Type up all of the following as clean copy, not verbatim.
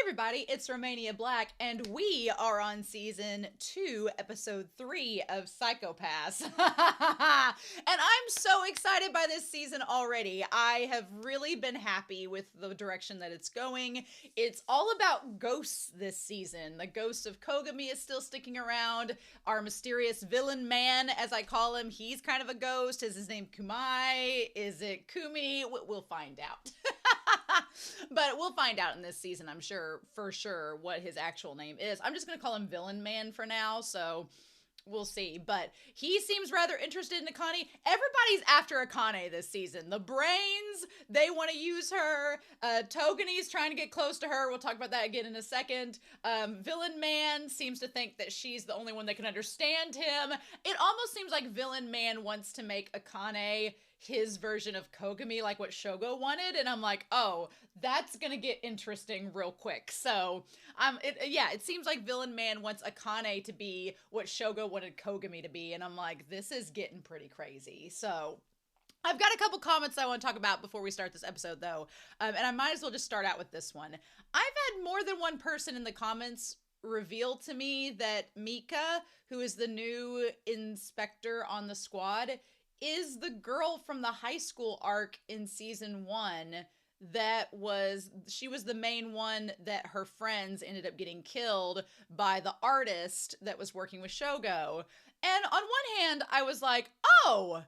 everybody, it's Romania Black, and we are on season 2, episode 3 of Psychopaths. And I'm so excited by this season already. I have really been happy with the direction that it's going. It's all about ghosts this season. The ghost of Kogami is still sticking around. Our mysterious villain man, as I call him, he's kind of a ghost. Is his name Kumai? Is it Kumi? We'll find out. But we'll find out in this season, I'm sure, for sure, what his actual name is. I'm just going to call him Villain Man for now, so we'll see. But he seems rather interested in Akane. Everybody's after Akane this season. The brains, they want to use her. Togane's trying to get close to her. We'll talk about that again in a second. Villain Man seems to think that she's the only one that can understand him. It almost seems like Villain Man wants to make Akane his version of Kogami, like what Shogo wanted, and I'm like, oh, that's gonna get interesting real quick. So, it seems like Villain Man wants Akane to be what Shogo wanted Kogami to be, and I'm like, this is getting pretty crazy. So, I've got a couple comments I want to talk about before we start this episode, though, and I might as well just start out with this one. I've had more than one person in the comments reveal to me that Mika, who is the new inspector on the squad, is the girl from the high school arc in season 1 she was the main one that her friends ended up getting killed by the artist that was working with Shogo. And on one hand, I was like, oh,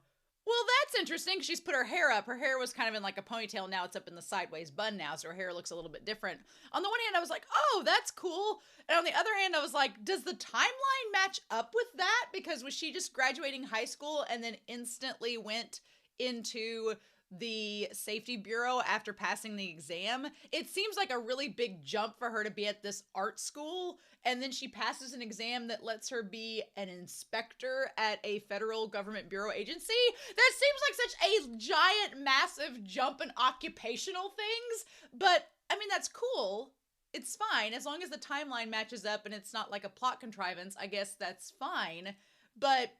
well, that's interesting. She's put her hair up. Her hair was kind of in like a ponytail. Now it's up in the sideways bun now, so her hair looks a little bit different. On the one hand, I was like, oh, that's cool. And on the other hand, I was like, does the timeline match up with that? Because was she just graduating high school and then instantly went into the safety bureau after passing the exam? It seems like a really big jump for her to be at this art school, and then she passes an exam that lets her be an inspector at a federal government bureau agency. That seems like such a giant, massive jump in occupational things, but I mean, that's cool. It's fine as long as the timeline matches up and it's not like a plot contrivance. I guess that's fine. But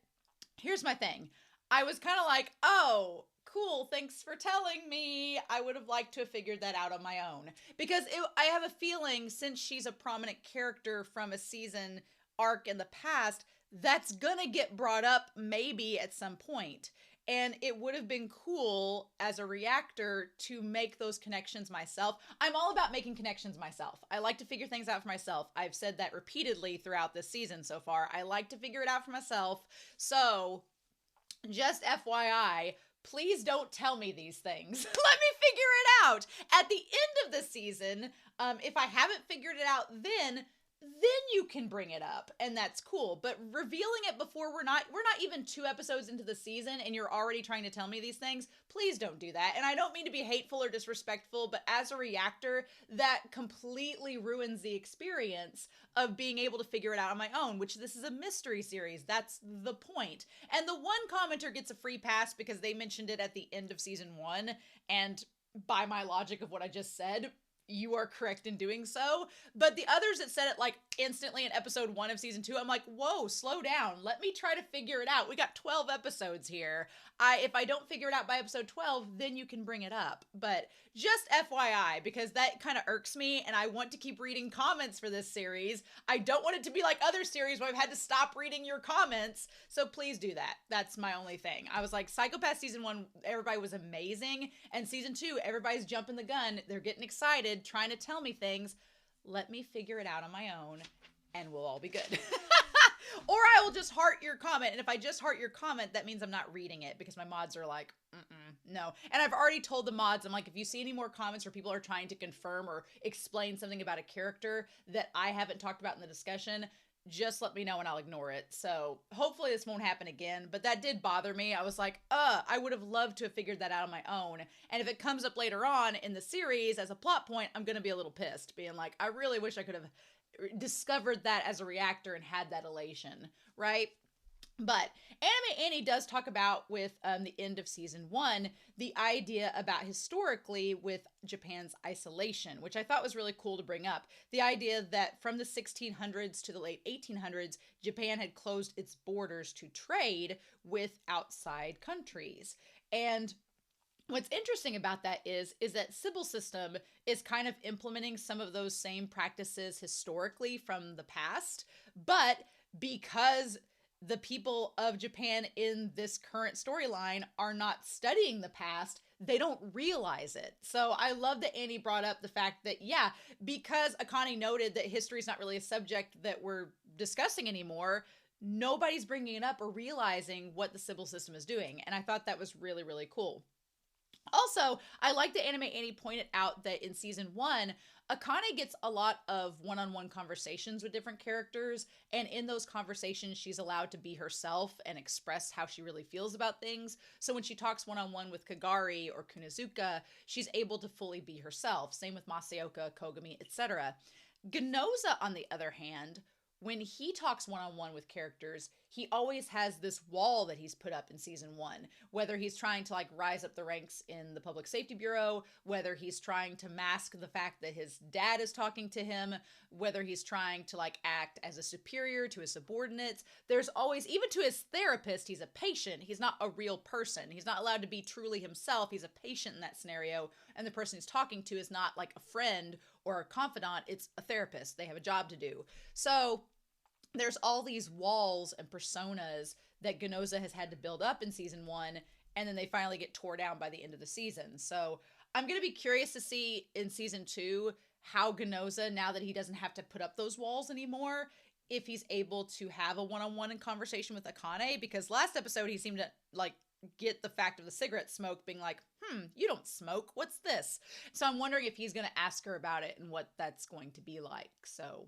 here's my thing. I was kind of like, oh, cool, thanks for telling me. I would have liked to have figured that out on my own. Because I have a feeling, since she's a prominent character from a season arc in the past, that's gonna get brought up maybe at some point. And it would have been cool as a reactor to make those connections myself. I'm all about making connections myself. I like to figure things out for myself. I've said that repeatedly throughout this season so far. I like to figure it out for myself. So, just FYI, please don't tell me these things. Let me figure it out. At the end of the season, if I haven't figured it out then you can bring it up, and that's cool. But revealing it before we're not even 2 episodes into the season and you're already trying to tell me these things, please don't do that. And I don't mean to be hateful or disrespectful, but as a reactor, that completely ruins the experience of being able to figure it out on my own, which this is a mystery series. That's the point. And the one commenter gets a free pass because they mentioned it at the end of season 1, and by my logic of what I just said, you are correct in doing so. But the others that said it like instantly in episode 1 of season 2, I'm like, whoa, slow down. Let me try to figure it out. We got 12 episodes here. If I don't figure it out by episode 12, then you can bring it up. But just FYI, because that kind of irks me and I want to keep reading comments for this series. I don't want it to be like other series where I've had to stop reading your comments. So please do that. That's my only thing. I was like, Psychopath season 1, everybody was amazing. And season 2, everybody's jumping the gun. They're getting excited, trying to tell me things. Let me figure it out on my own and we'll all be good. Or I will just heart your comment. And if I just heart your comment, that means I'm not reading it because my mods are like, no. And I've already told the mods, I'm like, if you see any more comments where people are trying to confirm or explain something about a character that I haven't talked about in the discussion, just let me know and I'll ignore it. So hopefully this won't happen again, but that did bother me. I was like, I would have loved to have figured that out on my own. And if it comes up later on in the series as a plot point, I'm going to be a little pissed, being like, I really wish I could have discovered that as a reactor and had that elation, right? But Anime Annie does talk about with the end of season 1, the idea about historically with Japan's isolation, which I thought was really cool to bring up. The idea that from the 1600s to the late 1800s, Japan had closed its borders to trade with outside countries. And What's interesting about that is that Sybil system is kind of implementing some of those same practices historically from the past, but because the people of Japan in this current storyline are not studying the past, they don't realize it. So I love that Annie brought up the fact that, yeah, because Akane noted that history is not really a subject that we're discussing anymore, nobody's bringing it up or realizing what the Sybil system is doing. And I thought that was really, really cool. Also, I like that Anime Annie pointed out that in season 1, Akane gets a lot of one-on-one conversations with different characters, and in those conversations, she's allowed to be herself and express how she really feels about things. So when she talks one-on-one with Kagari or Kunazuka, she's able to fully be herself. Same with Masaoka, Kogami, etc. Ginoza, on the other hand, when he talks one-on-one with characters, he always has this wall that he's put up in season 1, whether he's trying to like rise up the ranks in the Public Safety Bureau, whether he's trying to mask the fact that his dad is talking to him, whether he's trying to like act as a superior to his subordinates. There's always, even to his therapist, he's a patient. He's not a real person. He's not allowed to be truly himself. He's a patient in that scenario, and the person he's talking to is not like a friend or a confidant. It's a therapist. They have a job to do. So there's all these walls and personas that Ginoza has had to build up in season 1, and then they finally get tore down by the end of the season. So I'm going to be curious to see in season 2 how Ginoza, now that he doesn't have to put up those walls anymore, if he's able to have a one-on-one conversation with Akane, because last episode he seemed to like get the fact of the cigarette smoke, being like, you don't smoke, what's this? So I'm wondering if he's going to ask her about it and what that's going to be like. So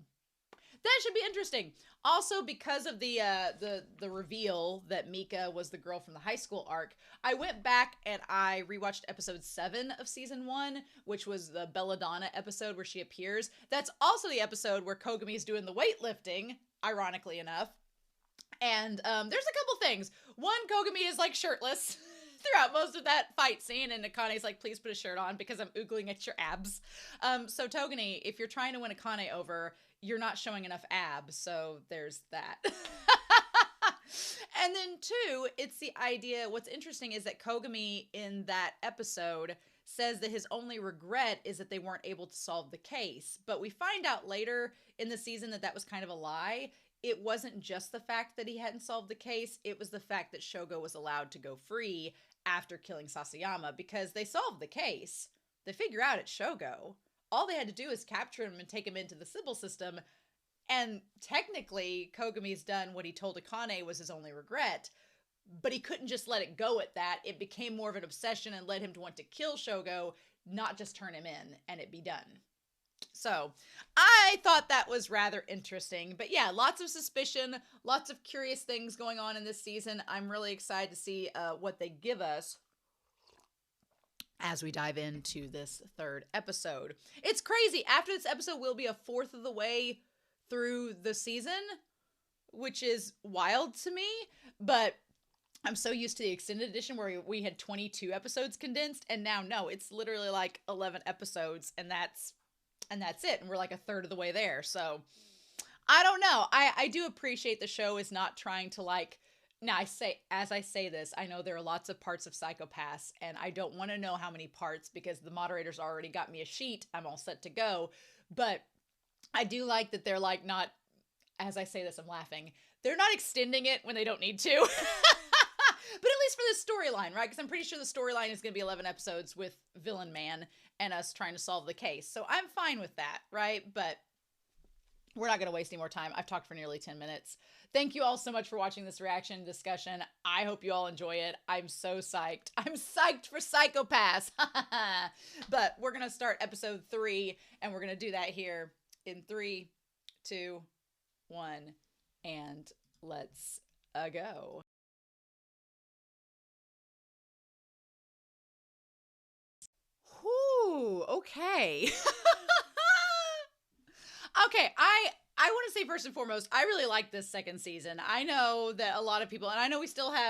that should be interesting. Also, because of the reveal that Mika was the girl from the high school arc, I went back and I rewatched episode 7 of season 1, which was the Belladonna episode where she appears. That's also the episode where Kogami's doing the weightlifting, ironically enough. And there's a couple things. One, Kogami is like shirtless throughout most of that fight scene, and Akane's like, please put a shirt on because I'm oogling at your abs. So Togane, if you're trying to win Akane over, you're not showing enough abs, so there's that. And then 2, it's the idea, what's interesting is that Kogami in that episode says that his only regret is that they weren't able to solve the case. But we find out later in the season that that was kind of a lie. It wasn't just the fact that he hadn't solved the case, it was the fact that Shogo was allowed to go free after killing Sasayama, because they solved the case. They figure out it's Shogo. All they had to do is capture him and take him into the Sybil system, and technically Kogami's done what he told Akane was his only regret, but he couldn't just let it go at that. It became more of an obsession and led him to want to kill Shogo, not just turn him in and it be done. So I thought that was rather interesting. But yeah, lots of suspicion, lots of curious things going on in this season. I'm really excited to see what they give us as we dive into this 3rd episode. It's crazy. After this episode, we'll be a 4th of the way through the season, which is wild to me. But I'm so used to the extended edition where we had 22 episodes condensed, and now no, it's literally like 11 episodes, and that's it. And we're like a third of the way there. So I don't know. I do appreciate the show is not trying to like, now as I say this, I know there are lots of parts of Psycho Pass, and I don't want to know how many parts because the moderators already got me a sheet. I'm all set to go. But I do like that they're like not, as I say this, I'm laughing. They're not extending it when they don't need to. But at least for this storyline, right? Because I'm pretty sure the storyline is going to be 11 episodes with Villain Man and us trying to solve the case. So I'm fine with that, right? But we're not going to waste any more time. I've talked for nearly 10 minutes. Thank you all so much for watching this reaction discussion. I hope you all enjoy it. I'm so psyched. I'm psyched for Psycho Pass. But we're going to start episode 3, and we're going to do that here in 3, 2, 1, and let's go. Whew, okay. Okay, I want to say first and foremost, I really like this 2nd season. I know that a lot of people, and I know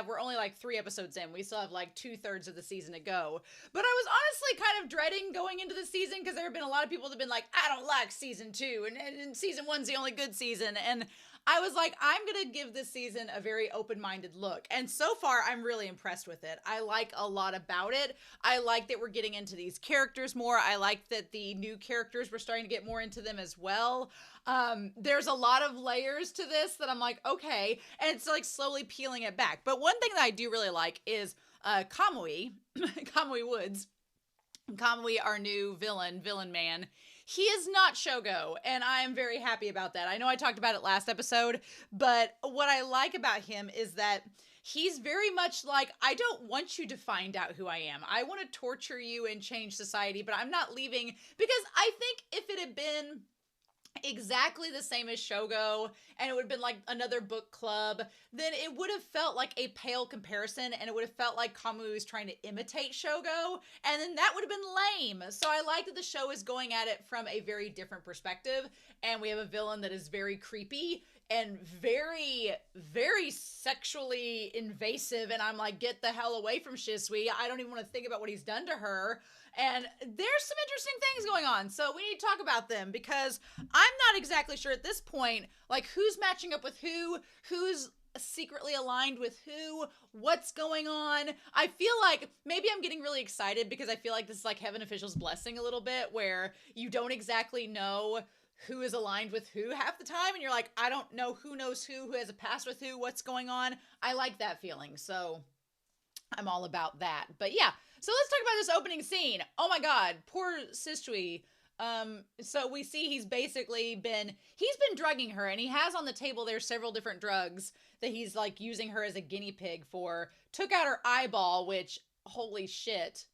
we're only like 3 episodes in. We still have like 2/3 of the season to go. But I was honestly kind of dreading going into the season because there have been a lot of people that have been like, I don't like season 2, and season 1's the only good season. And I was like, I'm going to give this season a very open-minded look. And so far, I'm really impressed with it. I like a lot about it. I like that we're getting into these characters more. I like that the new characters, we're starting to get more into them as well. There's a lot of layers to this that I'm like, okay. And it's like slowly peeling it back. But one thing that I do really like is Kamui, Kamui Woods. Kamui, our new villain man. He is not Shogo, and I am very happy about that. I know I talked about it last episode, but what I like about him is that he's very much like, I don't want you to find out who I am. I want to torture you and change society, but I'm not leaving, because I think if it had been exactly the same as Shogo and it would have been like another book club, then it would have felt like a pale comparison, and it would have felt like Kamui was trying to imitate Shogo, and then that would have been lame. So I like that the show is going at it from a very different perspective, and we have a villain that is very creepy and very, very sexually invasive, and I'm like, get the hell away from Shisui. I don't even want to think about what he's done to her. And there's some interesting things going on, so we need to talk about them, because I'm not exactly sure at this point, like, who's matching up with who's secretly aligned with who, what's going on. I feel like maybe I'm getting really excited because I feel like this is like Heaven Official's Blessing a little bit, where you don't exactly know who is aligned with who half the time, and you're like, I don't know who knows who has a past with who, what's going on. I like that feeling, so I'm all about that. But yeah, so let's talk about this opening scene. Oh my god, poor Shisui. So we see he's been drugging her, and he has on the table there several different drugs that he's like using her as a guinea pig for. Took out her eyeball, which, holy shit,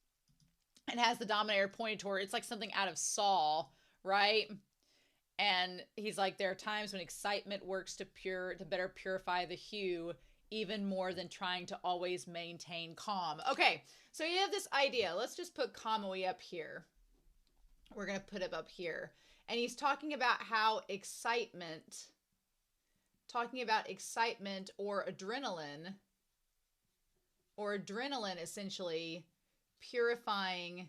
and has the Dominator pointed toward. It's like something out of Saw, right? And he's like, there are times when excitement works to better purify the hue, even more than trying to always maintain calm. Okay, so you have this idea. Let's just put Kamui up here. We're going to put him up here. And he's talking about how excitement or adrenaline essentially purifying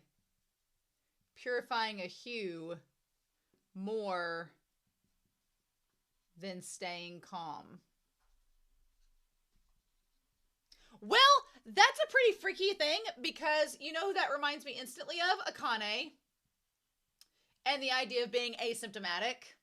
a hue more than staying calm. Well, that's a pretty freaky thing, because you know who that reminds me instantly of? Akane. And the idea of being asymptomatic.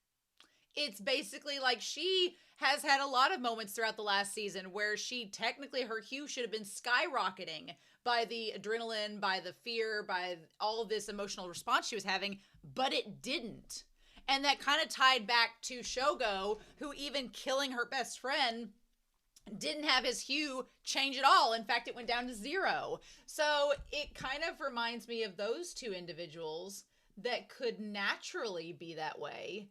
It's basically like she has had a lot of moments throughout the last season where her hue should have been skyrocketing by the adrenaline, by the fear, by all of this emotional response she was having, but it didn't. And that kind of tied back to Shogo, who even killing her best friend didn't have his hue change at all. In fact, it went down to 0. So it kind of reminds me of those two individuals that could naturally be that way.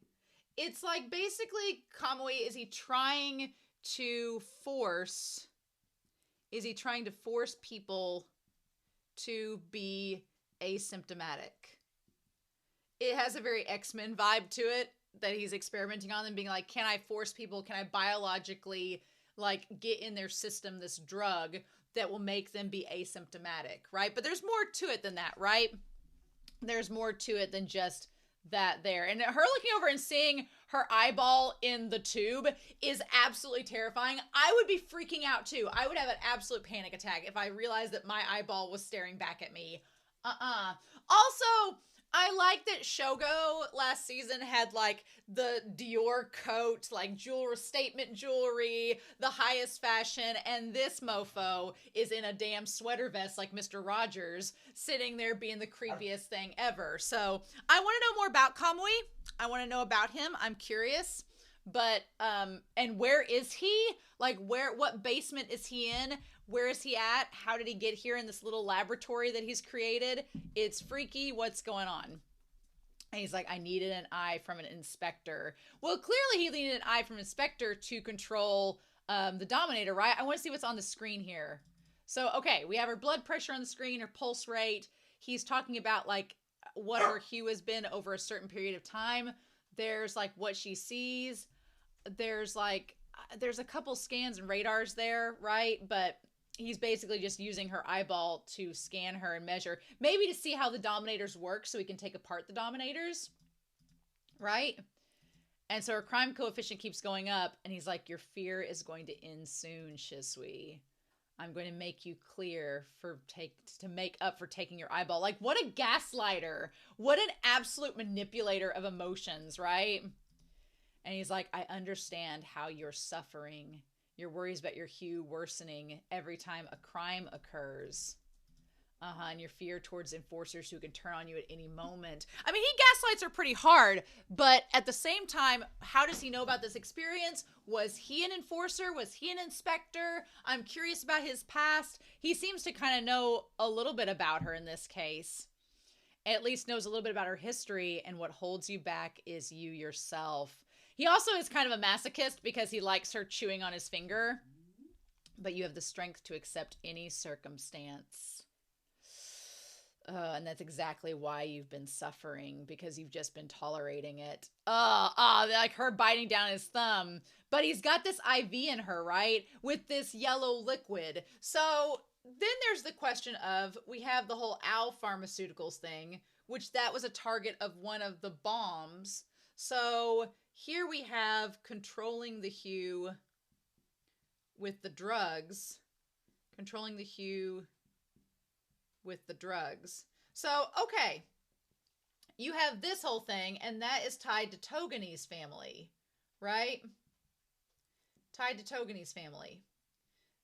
It's like, basically, Kamui, is he trying to force people to be asymptomatic? It has a very X-Men vibe to it, that he's experimenting on them, being like, can I force people, can I biologically like get in their system this drug that will make them be asymptomatic, right? But there's more to it than that, right? There's more to it than just that there. And her looking over and seeing her eyeball in the tube is absolutely terrifying. I would be freaking out too. I would have an absolute panic attack if I realized that my eyeball was staring back at me. Also, I like that Shogo last season had like the Dior coat, like statement jewelry, the highest fashion, and this mofo is in a damn sweater vest like Mr. Rogers, sitting there being the creepiest thing ever. So I want to know more about Kamui. I want to know about him. I'm curious. But, and where is he? Like, what basement is he in? Where is he at? How did he get here in this little laboratory that he's created? It's freaky. What's going on? And he's like, I needed an eye from an inspector. Well, clearly he needed an eye from an inspector to control the Dominator, right? I want to see what's on the screen here. So, okay, we have her blood pressure on the screen, her pulse rate. He's talking about, like, what her hue has been over a certain period of time. There's, like, what she sees. There's a couple scans and radars there, right? But he's basically just using her eyeball to scan her and measure, maybe to see how the Dominators work so he can take apart the Dominators, right? And so her crime coefficient keeps going up, and he's like, your fear is going to end soon, Shisui. I'm going to make you clear to make up for taking your eyeball. Like, what a gaslighter. What an absolute manipulator of emotions, right? And he's like, I understand how you're suffering. Your worries about your hue worsening every time a crime occurs. And your fear towards enforcers who can turn on you at any moment. I mean, he gaslights her pretty hard, but at the same time, how does he know about this experience? Was he an enforcer? Was he an inspector? I'm curious about his past. He seems to kind of know a little bit about her in this case. At least knows a little bit about her history, and what holds you back is you yourself. He also is kind of a masochist because he likes her chewing on his finger, but you have the strength to accept any circumstance. And that's exactly why you've been suffering, because you've just been tolerating it. Like her biting down his thumb. But he's got this IV in her, right? With this yellow liquid. So then there's the question of, we have the whole Owl Pharmaceuticals thing, which that was a target of one of the bombs. So here we have controlling the hue with the drugs. Controlling the hue with the drugs. So, okay. You have this whole thing, and that is tied to Togane's family, right? Tied to Togane's family.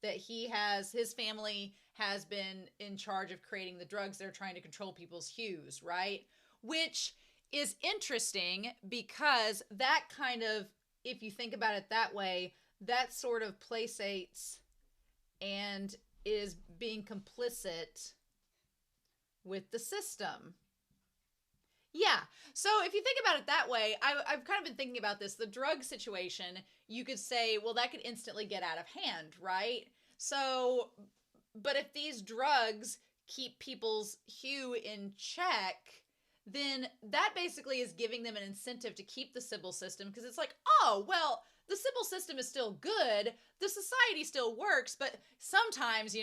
That his family has been in charge of creating the drugs that are trying to control people's hues, right? Which is interesting because that kind of, if you think about it that way, that sort of placates and is being complicit with the system. Yeah. So if you think about it that way, I've kind of been thinking about this. The drug situation, you could say, well, that could instantly get out of hand, right? So, but if these drugs keep people's hue in check, then that basically is giving them an incentive to keep the Sybil system, because it's like, oh, well, the Sybil system is still good, the society still works, but sometimes you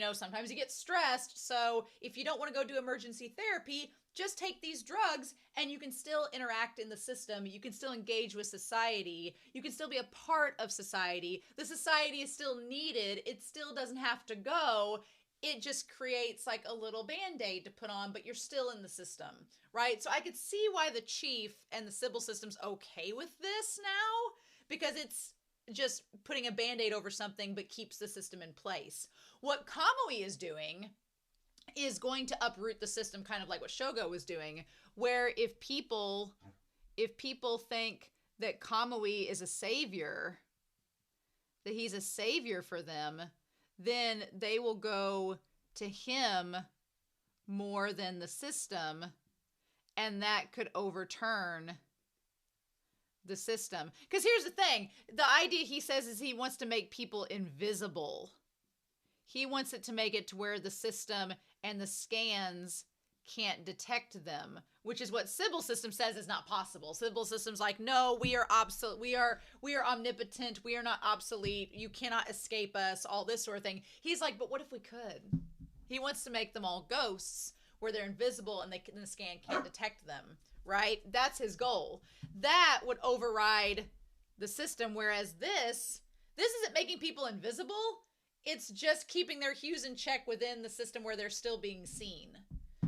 get stressed, so if you don't want to go do emergency therapy, just take these drugs and you can still interact in the system, you can still engage with society, you can still be a part of society, the society is still needed, it still doesn't have to go, it just creates like a little band-aid to put on, but you're still in the system, right? So I could see why the chief and the Sybil system's okay with this now, because it's just putting a band-aid over something but keeps the system in place. What Kamui is doing is going to uproot the system, kind of like what Shogo was doing, where if people think that Kamui is a savior, that he's a savior for them, then they will go to him more than the system, and that could overturn the system. Because here's the thing, the idea he says is he wants to make people invisible. He wants it to make it to where the system and the scans can't detect them, which is what Sybil system says is not possible. Sybil system's like, no, we are obsolete, we are omnipotent, we are not obsolete, you cannot escape us, all this sort of thing. He's like, but what if we could? He wants to make them all ghosts where they're invisible and the scan can't detect them, right? That's his goal. That would override the system, whereas this isn't making people invisible, it's just keeping their hues in check within the system where they're still being seen.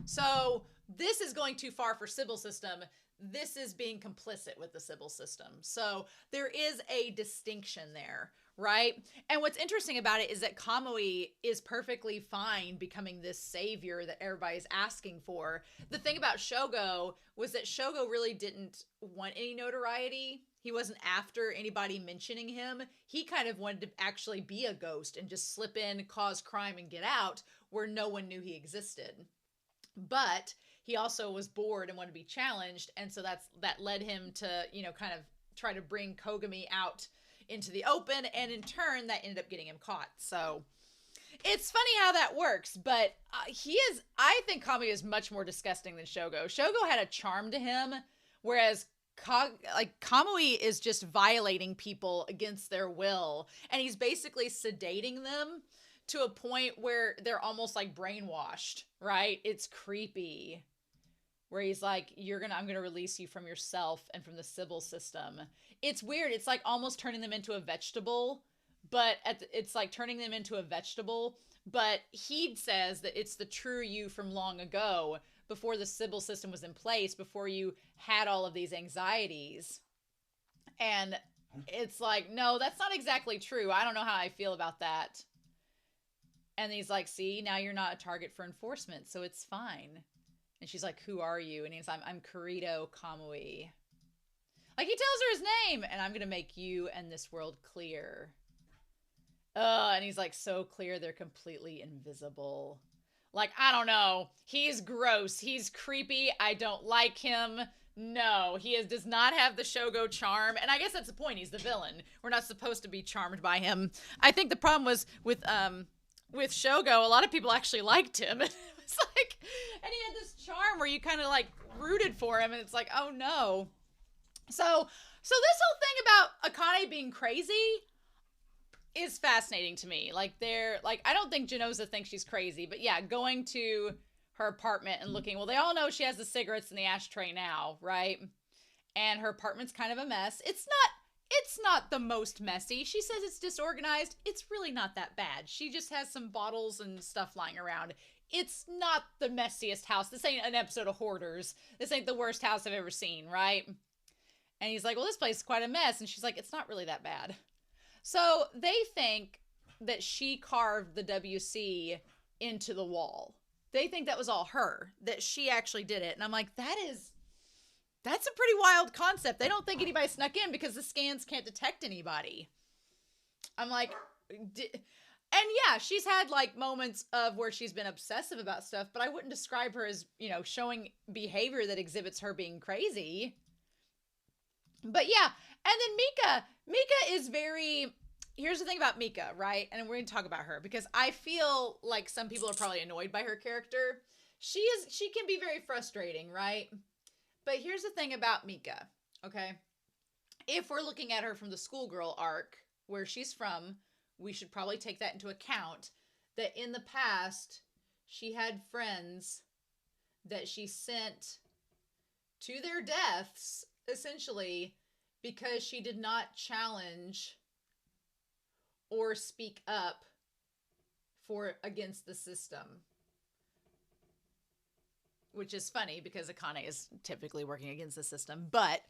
So this is going too far for Sybil system. This is being complicit with the Sybil system. So there is a distinction there, right? And what's interesting about it is that Kamui is perfectly fine becoming this savior that everybody's asking for. The thing about Shogo was that Shogo really didn't want any notoriety. He wasn't after anybody mentioning him. He kind of wanted to actually be a ghost and just slip in, cause crime, and get out where no one knew he existed. But he also was bored and wanted to be challenged, and so that led him to, kind of try to bring Kogami out into the open, and in turn, that ended up getting him caught. So it's funny how that works, but I think Kami is much more disgusting than Shogo. Shogo had a charm to him, whereas Kamui is just violating people against their will, and he's basically sedating them to a point where they're almost like brainwashed, right? It's creepy. where he's like, I'm gonna release you from yourself and from the Sybil system. It's weird. It's like almost turning them into a vegetable, but it's like turning them into a vegetable. But he says that it's the true you from long ago, before the Sybil system was in place, before you had all of these anxieties. And it's like, no, that's not exactly true. I don't know how I feel about that. And he's like, see, now you're not a target for enforcement, so it's fine. And she's like, who are you? And he's like, I'm Kurito Kamui. Like, he tells her his name, and I'm going to make you and this world clear. And he's like, so clear, they're completely invisible. Like, I don't know. He's gross. He's creepy. I don't like him. No, does not have the Shogo charm. And I guess that's the point. He's the villain. We're not supposed to be charmed by him. I think the problem was with Shogo, a lot of people actually liked him. It's like, and he had this charm where you kind of like rooted for him, and it's like, oh no. So this whole thing about Akane being crazy is fascinating to me. Like, I don't think Ginoza thinks she's crazy, but yeah, going to her apartment and looking, well, they all know she has the cigarettes in the ashtray now, right? And her apartment's kind of a mess. It's not the most messy. She says it's disorganized. It's really not that bad. She just has some bottles and stuff lying around. It's not the messiest house. This ain't an episode of Hoarders. This ain't the worst house I've ever seen, right? And he's like, well, this place is quite a mess. And she's like, it's not really that bad. So they think that she carved the WC into the wall. They think that was all her, that she actually did it. And I'm like, that's a pretty wild concept. They don't think anybody snuck in because the scans can't detect anybody. I'm like, and yeah, she's had like moments of where she's been obsessive about stuff, but I wouldn't describe her as, showing behavior that exhibits her being crazy. But yeah, and then Mika is here's the thing about Mika, right? And we're going to talk about her because I feel like some people are probably annoyed by her character. She can be very frustrating, right? But here's the thing about Mika, okay? If we're looking at her from the schoolgirl arc, where she's from, we should probably take that into account, that in the past, she had friends that she sent to their deaths, essentially, because she did not challenge or speak up against the system. Which is funny because Akane is typically working against the system. But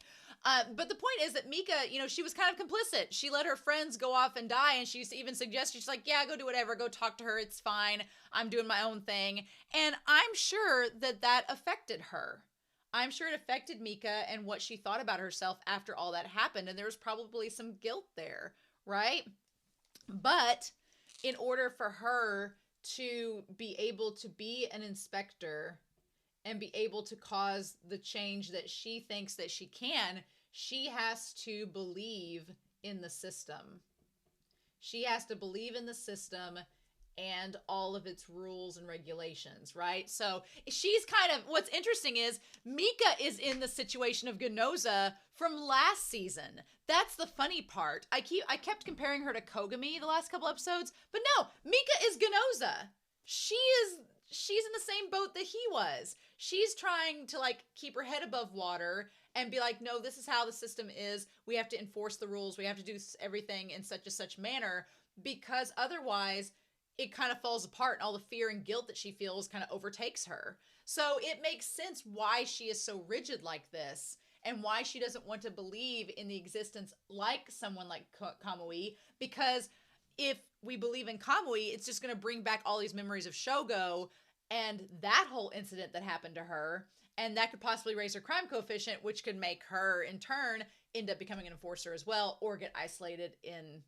the point is that Mika, she was kind of complicit. She let her friends go off and die, and she even suggested, she's like, yeah, go do whatever. Go talk to her. It's fine. I'm doing my own thing. And I'm sure that affected her. I'm sure it affected Mika and what she thought about herself after all that happened. And there was probably some guilt there, right? But in order for her to be able to be an inspector and be able to cause the change that she thinks that she can, she has to believe in the system. She has to believe in the system and all of its rules and regulations, right? So she's what's interesting is Mika is in the situation of Ginoza from last season. That's the funny part. I kept comparing her to Kogami the last couple episodes, but no, Mika is Ginoza. She's in the same boat that he was. She's trying to keep her head above water and be like, no, this is how the system is. We have to enforce the rules. We have to do everything in such and such manner, because otherwise it kind of falls apart and all the fear and guilt that she feels kind of overtakes her. So it makes sense why she is so rigid like this and why she doesn't want to believe in the existence like someone like Kamui, because if we believe in Kamui, it's just going to bring back all these memories of Shogo and that whole incident that happened to her. And that could possibly raise her crime coefficient, which could make her, in turn, end up becoming an enforcer as well, or get isolated in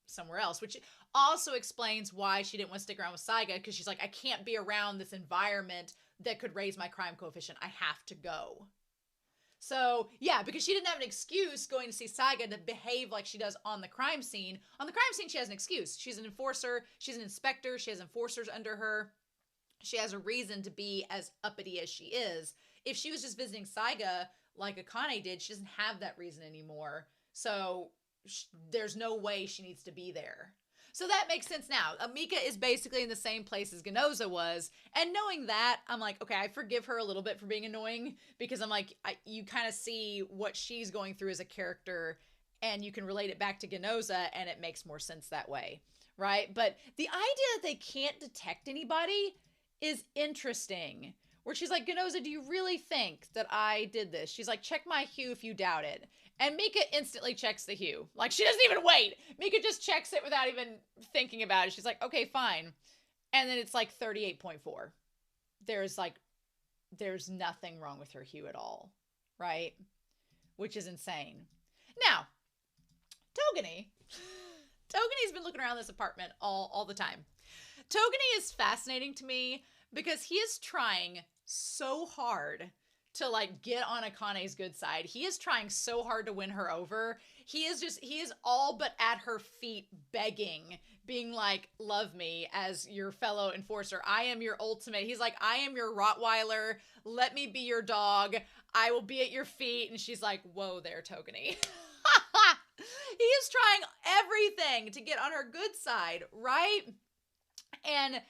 somewhere else, which also explains why she didn't want to stick around with Saiga, because she's like, I can't be around this environment that could raise my crime coefficient. I have to go. So, yeah, because she didn't have an excuse going to see Saiga to behave like she does on the crime scene. On the crime scene, she has an excuse. She's an enforcer. She's an inspector. She has enforcers under her. She has a reason to be as uppity as she is. If she was just visiting Saiga like Akane did, she doesn't have that reason anymore. So there's no way she needs to be there. So that makes sense now. Mika is basically in the same place as Ginoza was. And knowing that, I'm like, okay, I forgive her a little bit for being annoying because I'm like, you kind of see what she's going through as a character and you can relate it back to Ginoza and it makes more sense that way, right? But the idea that they can't detect anybody is interesting. Where she's like, Ginoza, do you really think that I did this? She's like, check my hue if you doubt it. And Mika instantly checks the hue. Like, she doesn't even wait. Mika just checks it without even thinking about it. She's like, okay, fine. And then it's like 38.4. There's nothing wrong with her hue at all, right? Which is insane. Now, Togane's been looking around this apartment all the time. Togane is fascinating to me because he is trying so hard to like get on Akane's good side. He is trying so hard to win her over. He is all but at her feet begging, being like, love me as your fellow enforcer. I am your ultimate. He's like, I am your Rottweiler. Let me be your dog. I will be at your feet. And she's like, whoa there, Togane. He is trying everything to get on her good side, right? And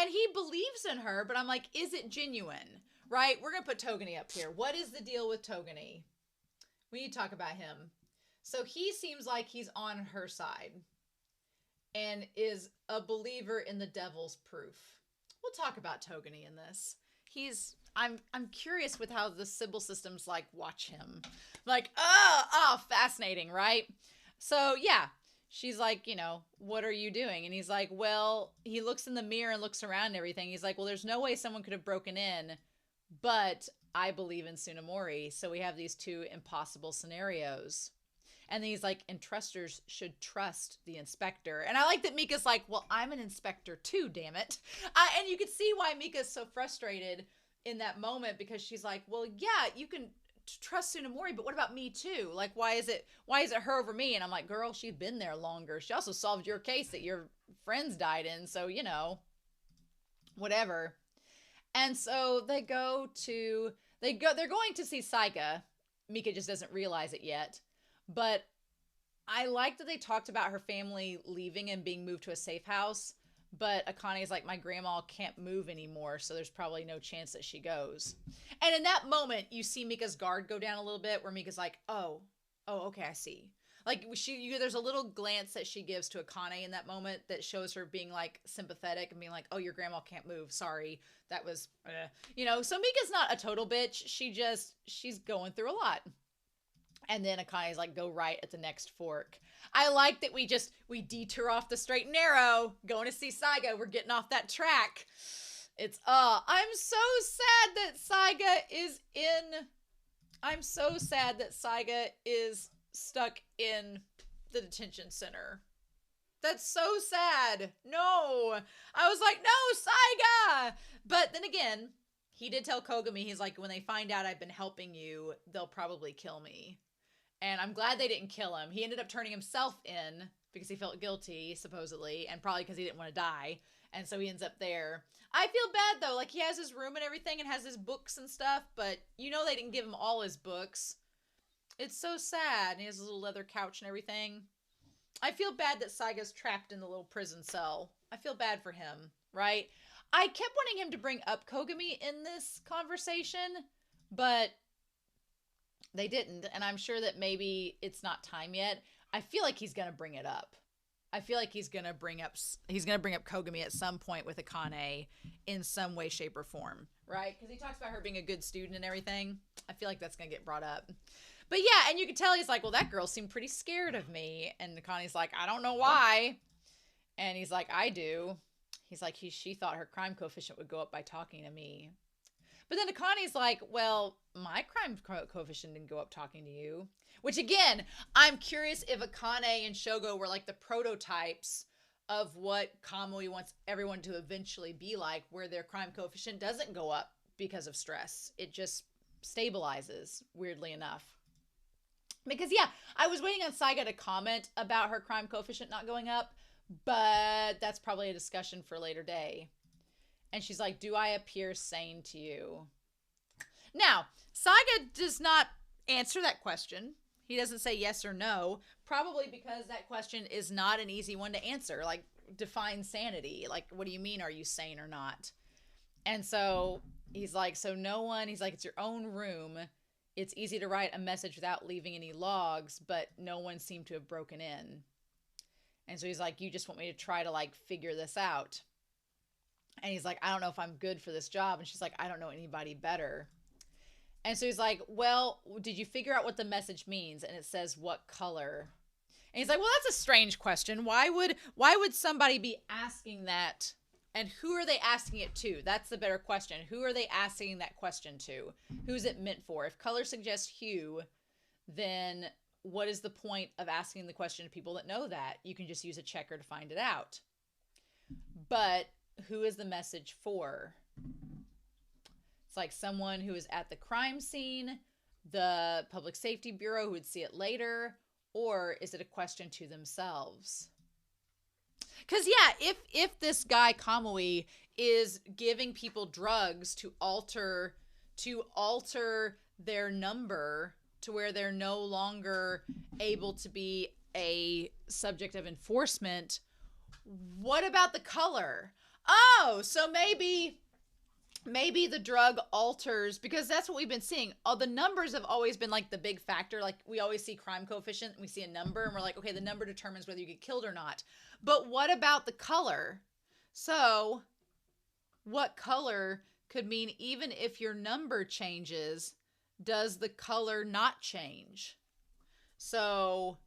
he believes in her, but I'm like, is it genuine? Right? We're going to put Togane up here. What is the deal with Togane? We need to talk about him. So he seems like he's on her side and is a believer in the devil's proof. We'll talk about Togane in this. I'm curious with how the Sybil systems like watch him. Like, fascinating, right? So yeah, she's like, what are you doing? And he's like, well, he looks in the mirror and looks around and everything. He's like, well, there's no way someone could have broken in, but I believe in Tsunemori. So we have these two impossible scenarios. And then he's like, entrusters should trust the inspector. And I like that Mika's like, well, I'm an inspector too, damn it. And you can see why Mika's so frustrated in that moment because she's like, well, yeah, you can trust Tsunemori, but what about me too? Like, why is it her over me? And I'm like, girl, she's been there longer. She also solved your case that your friends died in. So, whatever. And so they're going to see Saiga. Mika just doesn't realize it yet. But I like that they talked about her family leaving and being moved to a safe house. But Akane is like, my grandma can't move anymore, so there's probably no chance that she goes. And in that moment, you see Mika's guard go down a little bit, where Mika's like, oh, okay, I see. Like, there's a little glance that she gives to Akane in that moment that shows her being, like, sympathetic and being like, oh, your grandma can't move. Sorry. That was, So Mika's not a total bitch. She's going through a lot. And then Akane's like, go right at the next fork. I like that we detour off the straight and narrow, going to see Saiga. We're getting off that track. I'm so sad that Saiga is stuck in the detention center. That's so sad. No. I was like, no, Saiga. But then again, he did tell Kogami, he's like, when they find out I've been helping you, they'll probably kill me. And I'm glad they didn't kill him. He ended up turning himself in because he felt guilty, supposedly, and probably because he didn't want to die. And so he ends up there. I feel bad, though. Like, he has his room and everything and has his books and stuff, but they didn't give him all his books. It's so sad. And he has a little leather couch and everything. I feel bad that Saiga's trapped in the little prison cell. I feel bad for him, right? I kept wanting him to bring up Kogami in this conversation, but they didn't, and I'm sure that maybe it's not time yet. I feel like he's gonna bring it up. I feel like he's gonna bring up Kogami at some point with Akane in some way, shape, or form, right? Because he talks about her being a good student and everything. I feel like that's gonna get brought up. But yeah, and you can tell he's like, well, that girl seemed pretty scared of me, and Akane's like, I don't know why, and he's like, I do. He's like, she thought her crime coefficient would go up by talking to me. But then Akane's like, well, my crime coefficient didn't go up talking to you. Which, again, I'm curious if Akane and Shogo were like the prototypes of what Kamui wants everyone to eventually be like, where their crime coefficient doesn't go up because of stress. It just stabilizes, weirdly enough. Because, yeah, I was waiting on Saiga to comment about her crime coefficient not going up, but that's probably a discussion for a later day. And she's like, do I appear sane to you? Now, Saiga does not answer that question. He doesn't say yes or no, probably because that question is not an easy one to answer. Like, define sanity. Like, what do you mean? Are you sane or not? And so he's like, so no one, he's like, it's your own room. It's easy to write a message without leaving any logs, but no one seemed to have broken in. And so he's like, you just want me to try to like figure this out. And he's like, I don't know if I'm good for this job. And she's like, I don't know anybody better. And so he's like, well, did you figure out what the message means? And it says, what color? And he's like, well, that's a strange question. Why would somebody be asking that? And who are they asking it to? That's the better question. Who are they asking that question to? Who's it meant for? If color suggests hue, then what is the point of asking the question to people that know that? You can just use a checker to find it out. But who is the message for? It's like someone who is at the crime scene, the Public Safety Bureau who would see it later, or is it a question to themselves? Because, yeah, if this guy, Kamui, is giving people drugs to alter their number to where they're no longer able to be a subject of enforcement, what about the color? Oh, so maybe the drug alters, because that's what we've been seeing. All the numbers have always been like the big factor. Like we always see crime coefficient and we see a number and we're like, okay, the number determines whether you get killed or not. But what about the color? So what color could mean even if your number changes, does the color not change? So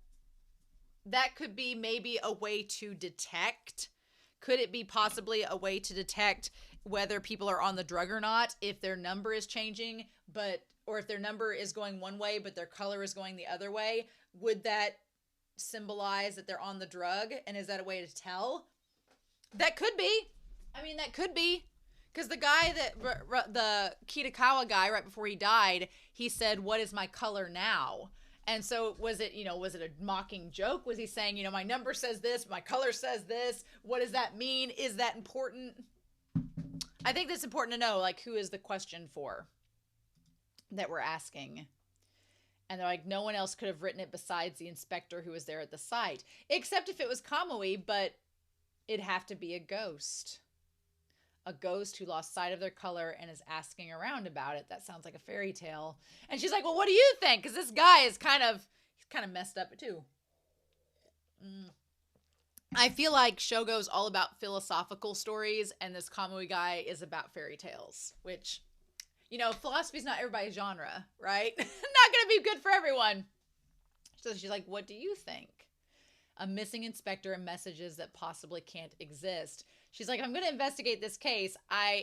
that could be maybe a way to detect. Could it be possibly a way to detect whether people are on the drug or not if their number is changing, or if their number is going one way but their color is going the other way? Would that symbolize that they're on the drug? And is that a way to tell? That could be. I mean, that could be. Because the guy the Kitakawa guy, right before he died, he said, what is my color now? And so was it a mocking joke? Was he saying, my number says this, my color says this. What does that mean? Is that important? I think that's important to know, like, who is the question for that we're asking? And they're like, no one else could have written it besides the inspector who was there at the site. Except if it was Kamui, but it'd have to be a ghost. A ghost who lost sight of their color and is asking around about it. That sounds like a fairy tale. And she's like, well, what do you think? Because this guy is kind of messed up too. I feel like Shogo's all about philosophical stories and this Kamui guy is about fairy tales, which, philosophy's not everybody's genre, right? Not going to be good for everyone. So she's like, what do you think? A missing inspector and messages that possibly can't exist. She's like, I'm going to investigate this case.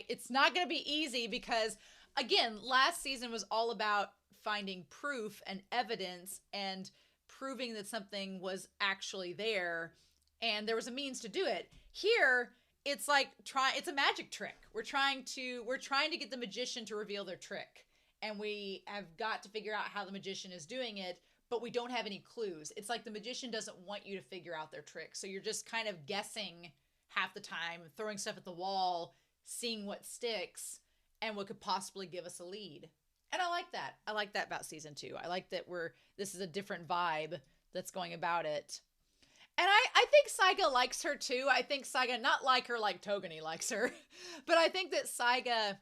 It's not going to be easy because, again, last season was all about finding proof and evidence and proving that something was actually there, and there was a means to do it. Here, it's like it's a magic trick. We're trying to get the magician to reveal their trick, and we have got to figure out how the magician is doing it, but we don't have any clues. It's like the magician doesn't want you to figure out their trick, so you're just kind of guessing half the time, throwing stuff at the wall, seeing what sticks, and what could possibly give us a lead. And I like that. I like that about season 2. I like that this is a different vibe that's going about it. And I think Saiga likes her too. I think Saiga, not like her like Togane likes her, but I think that Saiga,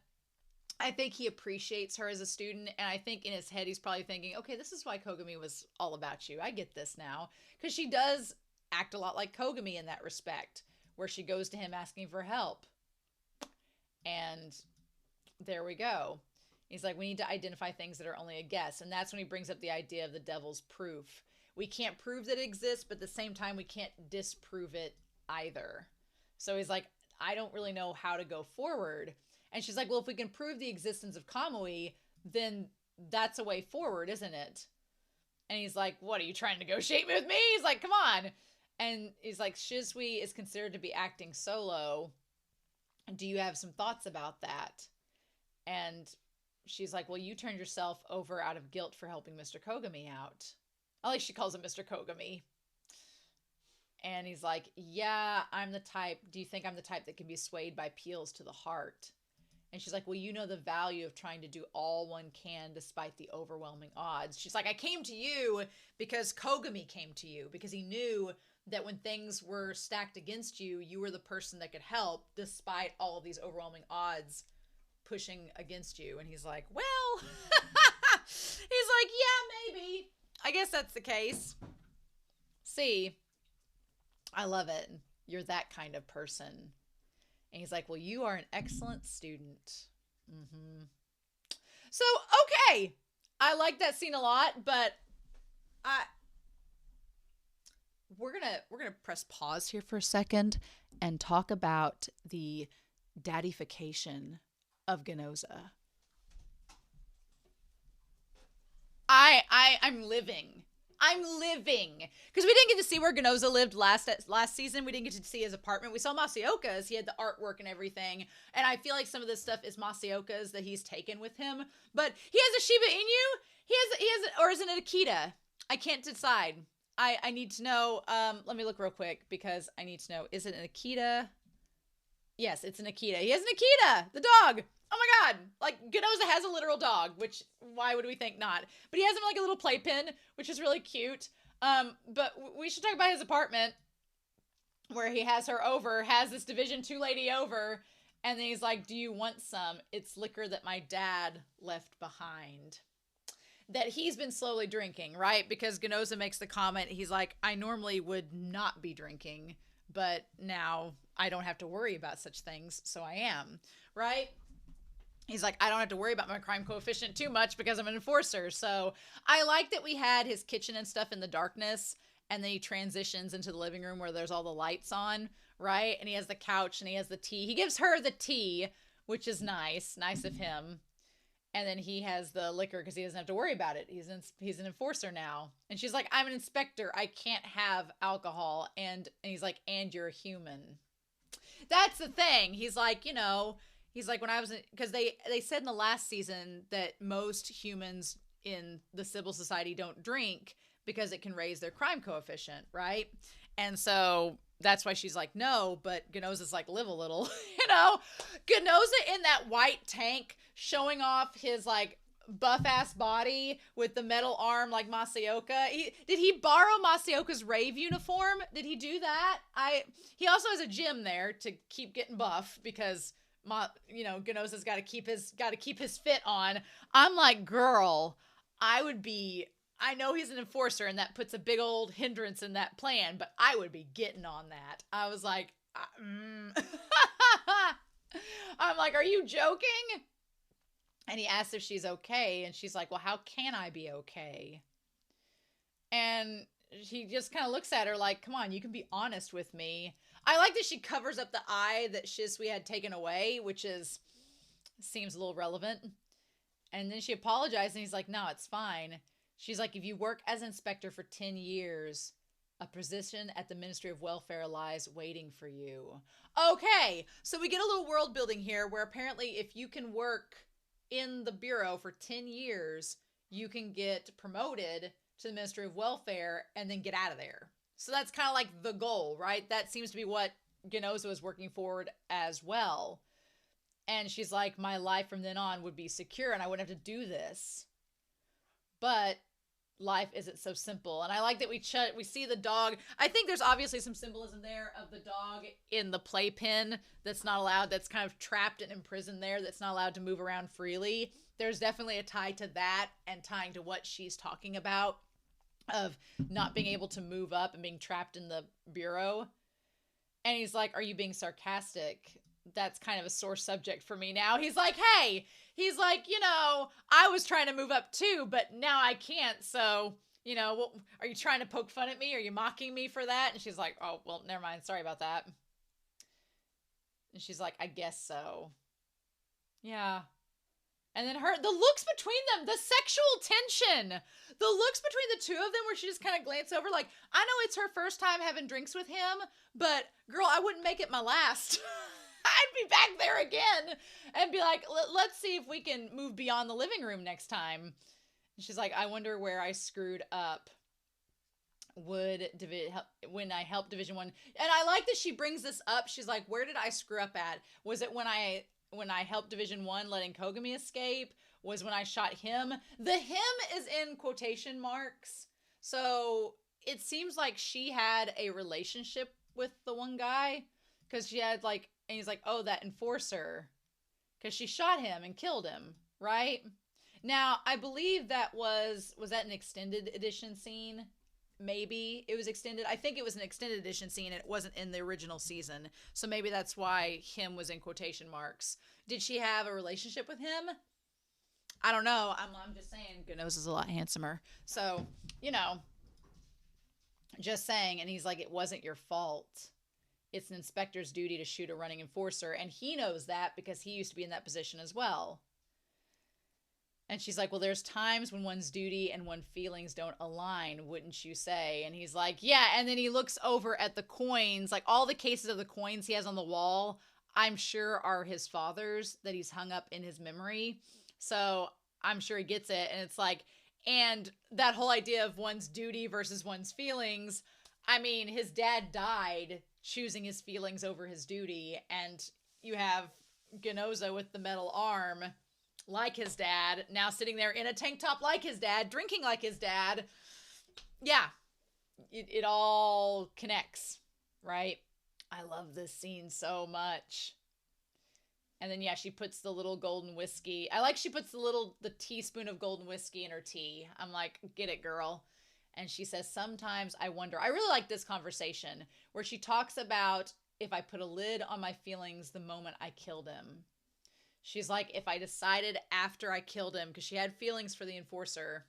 he appreciates her as a student, and I think in his head he's probably thinking, okay, this is why Kogami was all about you. I get this now. Because she does act a lot like Kogami in that respect, where she goes to him asking for help. And there we go. He's like, we need to identify things that are only a guess. And that's when he brings up the idea of the devil's proof. We can't prove that it exists, but at the same time, we can't disprove it either. So he's like, I don't really know how to go forward. And she's like, well, if we can prove the existence of Kamui, then that's a way forward, isn't it? And he's like, what, are you trying to negotiate with me? He's like, come on. And he's like, Shisui is considered to be acting solo. Do you have some thoughts about that? And she's like, well, you turned yourself over out of guilt for helping Mr. Kogami out. I like she calls him Mr. Kogami. And he's like, yeah, I'm the type. Do you think I'm the type that can be swayed by peels to the heart? And she's like, well, you know the value of trying to do all one can despite the overwhelming odds. She's like, I came to you because Kogami came to you because he knew that when things were stacked against you, you were the person that could help despite all of these overwhelming odds pushing against you. And he's like, well, he's like, yeah, maybe. I guess that's the case. See, I love it. You're that kind of person. And he's like, well, you are an excellent student. Mm-hmm. So, okay. I like that scene a lot, but we're gonna press pause here for a second and talk about the daddification of Ginoza. I'm living. Because we didn't get to see where Ginoza lived last season. We didn't get to see his apartment. We saw Masaoka's. He had the artwork and everything. And I feel like some of this stuff is Masaoka's that he's taken with him. But he has a Shiba Inu. He has, or is it an Akita? I can't decide. I need to know. Let me look real quick because I need to know. Is it an Akita? Yes, it's an Akita. He has an Akita, the dog. Oh my god. Like, Ginoza has a literal dog, which, why would we think not? But he has him like a little playpen, which is really cute. But we should talk about his apartment, where he has her over, has this Division 2 lady over, and then he's like, do you want some? It's liquor that my dad left behind. That he's been slowly drinking, right? Because Ginoza makes the comment, he's like, I normally would not be drinking, but now I don't have to worry about such things, so I am, right? He's like, I don't have to worry about my crime coefficient too much because I'm an enforcer. So I like that we had his kitchen and stuff in the darkness, and then he transitions into the living room where there's all the lights on, right? And he has the couch and he has the tea. He gives her the tea, which is nice of him. And then he has the liquor because he doesn't have to worry about it. He's an enforcer now. And she's like, I'm an inspector. I can't have alcohol. And he's like, and you're a human. That's the thing. He's like, you know, he's like, when I was, because they said in the last season that most humans in the civil society don't drink because it can raise their crime coefficient, right? And so that's why she's like, no, but Ginoza's like, live a little, you know? Ginoza in that white tank showing off his like buff ass body with the metal arm like Masaoka. Did he borrow Masaoka's rave uniform? Did he do that? He also has a gym there to keep getting buff because Ginoza's got to keep his fit on. I'm like, girl, I know he's an enforcer and that puts a big old hindrance in that plan, but I would be getting on that. I was like, I'm like, are you joking? And he asks if she's okay. And she's like, well, how can I be okay? And he just kind of looks at her like, come on, you can be honest with me. I like that she covers up the eye that Shisui had taken away, which seems a little relevant. And then she apologized and he's like, no, it's fine. She's like, if you work as inspector for 10 years, a position at the Ministry of Welfare lies waiting for you. Okay, so we get a little world building here where apparently if you can work in the Bureau for 10 years, you can get promoted to the Ministry of Welfare and then get out of there. So that's kind of like the goal, right? That seems to be what Ginoza was working forward as well. And she's like, my life from then on would be secure and I wouldn't have to do this. But life isn't so simple. And I like that we see the dog. I think there's obviously some symbolism there of the dog in the playpen that's not allowed, that's kind of trapped and imprisoned there, that's not allowed to move around freely. There's definitely a tie to that and tying to what she's talking about of not being able to move up and being trapped in the bureau. And he's like, are you being sarcastic? That's kind of a sore subject for me now. He's like, hey, I was trying to move up too, but now I can't. So, are you trying to poke fun at me? Are you mocking me for that? And she's like, oh, well, never mind. Sorry about that. And she's like, I guess so. Yeah. And then the looks between them, the sexual tension, the looks between the two of them where she just kind of glances over like, I know it's her first time having drinks with him, but girl, I wouldn't make it my last. I'd be back there again and be like, let's see if we can move beyond the living room next time. And she's like, I wonder where I screwed up when I helped Division 1. And I like that she brings this up. She's like, where did I screw up at? Was it when I when I helped Division 1 letting Kogami escape was when I shot him. The him is in quotation marks. So it seems like she had a relationship with the one guy because she had like, and he's like, oh, that enforcer, because she shot him and killed him, right? Now, I believe that was that an extended edition scene? Maybe it was extended. I think it was an extended edition scene and it wasn't in the original season. So maybe that's why him was in quotation marks. Did she have a relationship with him? I don't know. I'm just saying Ginoza is a lot handsomer. So, you know, just saying. And he's like, it wasn't your fault. It's an inspector's duty to shoot a running enforcer. And he knows that because he used to be in that position as well. And she's like, well, there's times when one's duty and one's feelings don't align, wouldn't you say? And he's like, yeah. And then he looks over at the coins, like all the cases of the coins he has on the wall, I'm sure are his father's that he's hung up in his memory. So I'm sure he gets it. And it's like, and that whole idea of one's duty versus one's feelings. I mean, his dad died choosing his feelings over his duty. And you have Ginoza with the metal arm like his dad, now sitting there in a tank top like his dad, drinking like his dad. Yeah, it all connects, right? I love this scene so much. And then, yeah, she puts the little golden whiskey. I like she puts the teaspoon of golden whiskey in her tea. I'm like, get it, girl. And she says, sometimes I wonder. I really like this conversation where she talks about if I put a lid on my feelings the moment I killed him. She's like, if I decided after I killed him, because she had feelings for the enforcer.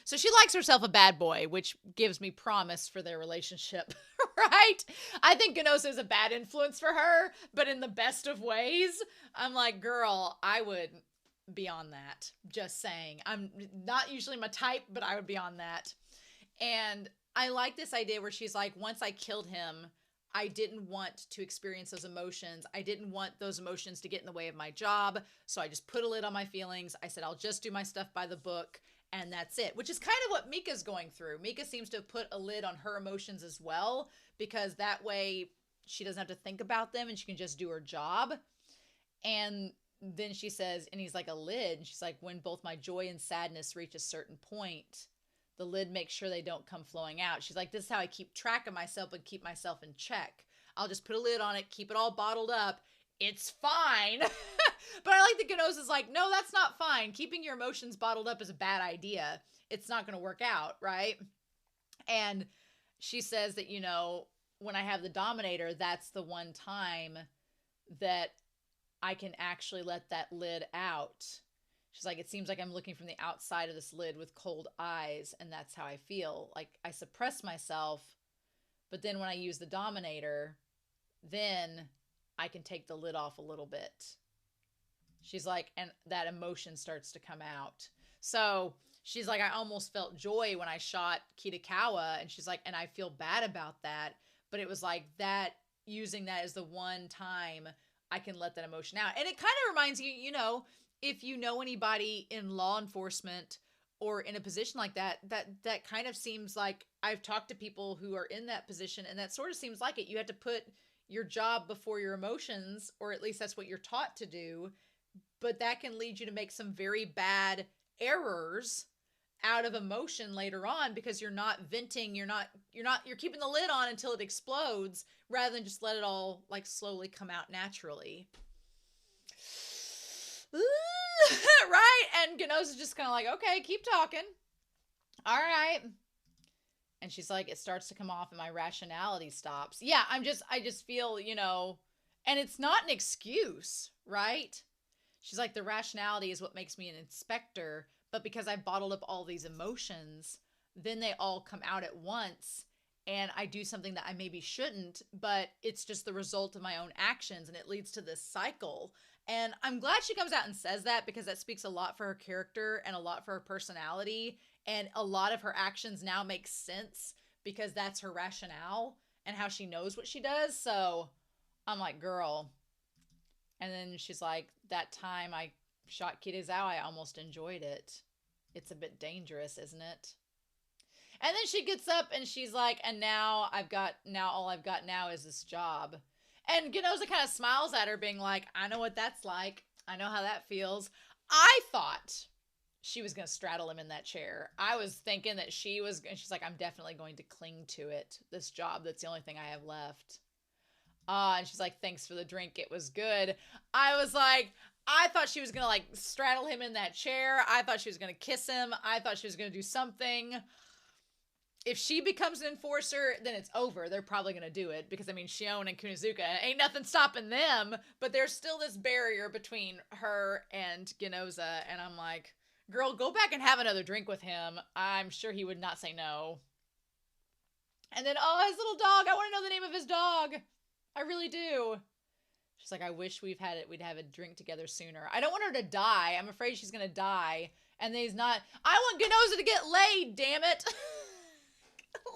So she likes herself a bad boy, which gives me promise for their relationship, right? I think Ginoza is a bad influence for her, but in the best of ways. I'm like, girl, I would be on that. Just saying. I'm not usually my type, but I would be on that. And I like this idea where she's like, once I killed him, I didn't want to experience those emotions. I didn't want those emotions to get in the way of my job. So I just put a lid on my feelings. I said, I'll just do my stuff by the book. And that's it, which is kind of what Mika's going through. Mika seems to have put a lid on her emotions as well, because that way she doesn't have to think about them and she can just do her job. And then she says, and he's like, a lid. And she's like, when both my joy and sadness reach a certain point, the lid makes sure they don't come flowing out. She's like, this is how I keep track of myself and keep myself in check. I'll just put a lid on it, keep it all bottled up. It's fine. But I like that Ginoza's like, no, that's not fine. Keeping your emotions bottled up is a bad idea. It's not going to work out, right? And she says that, you know, when I have the Dominator, that's the one time that I can actually let that lid out. She's like, it seems like I'm looking from the outside of this lid with cold eyes, and that's how I feel. Like, I suppress myself, but then when I use the Dominator, then I can take the lid off a little bit. She's like, and that emotion starts to come out. So she's like, I almost felt joy when I shot Kitagawa, and she's like, and I feel bad about that, but it was like that, using that as the one time I can let that emotion out. And it kind of reminds you, you know, if you know anybody in law enforcement or in a position like that, that kind of seems like, I've talked to people who are in that position, and that sort of seems like it. You have to put your job before your emotions, or at least that's what you're taught to do. But that can lead you to make some very bad errors out of emotion later on, because you're not venting, you're keeping the lid on until it explodes rather than just let it all like slowly come out naturally. Right? And Ginoza's just kind of like, okay, keep talking. All right. And she's like, it starts to come off and my rationality stops. Yeah, I just feel, you know, and it's not an excuse, right? She's like, the rationality is what makes me an inspector, but because I bottled up all these emotions, then they all come out at once, and I do something that I maybe shouldn't, but it's just the result of my own actions, and it leads to this cycle. And I'm glad she comes out and says that, because that speaks a lot for her character and a lot for her personality, and a lot of her actions now make sense because that's her rationale and how she knows what she does. So I'm like, girl. And then she's like, that time I shot Kitazawa, I almost enjoyed it. It's a bit dangerous, isn't it? And then she gets up and she's like, and now all I've got now is this job. And Ginoza kind of smiles at her, being like, I know what that's like. I know how that feels. I thought she was going to straddle him in that chair. I was thinking that she's like, I'm definitely going to cling to it. This job, that's the only thing I have left. And she's like, thanks for the drink. It was good. I was like, I thought she was going to like straddle him in that chair. I thought she was going to kiss him. I thought she was going to do something. If she becomes an enforcer, then it's over. They're probably going to do it because, I mean, Shion and Kunozuka, ain't nothing stopping them, but there's still this barrier between her and Ginoza, and I'm like, girl, go back and have another drink with him. I'm sure he would not say no. And then, oh, his little dog. I want to know the name of his dog. I really do. She's like, I wish we'd have a drink together sooner. I don't want her to die. I'm afraid she's going to die. And then he's not. I want Ginoza to get laid, damn it.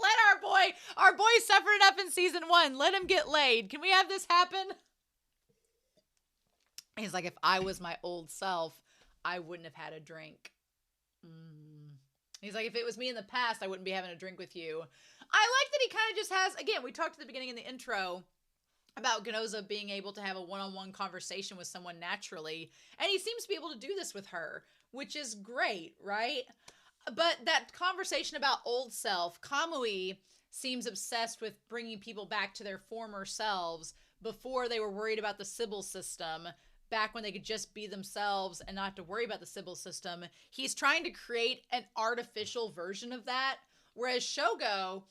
Let our boy suffered enough in season 1. Let him get laid. Can we have this happen? He's like, if I was my old self, I wouldn't have had a drink. He's like, if it was me in the past, I wouldn't be having a drink with you. I like that he kind of just has, again, we talked at the beginning in the intro about Ginoza being able to have a one-on-one conversation with someone naturally. And he seems to be able to do this with her, which is great, right? But that conversation about old self, Kamui seems obsessed with bringing people back to their former selves before they were worried about the Sybil system, back when they could just be themselves and not have to worry about the Sybil system. He's trying to create an artificial version of that, whereas Shogo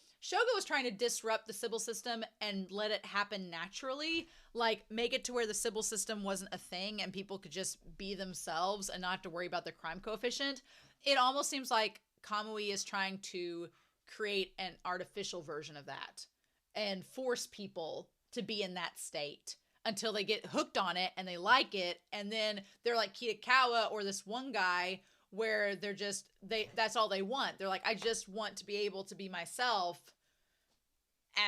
was trying to disrupt the Sybil system and let it happen naturally, like make it to where the Sybil system wasn't a thing and people could just be themselves and not have to worry about the crime coefficient. It almost seems like Kamui is trying to create an artificial version of that and force people to be in that state until they get hooked on it and they like it. And then they're like Kitakawa or this one guy where that's all they want. They're like, I just want to be able to be myself,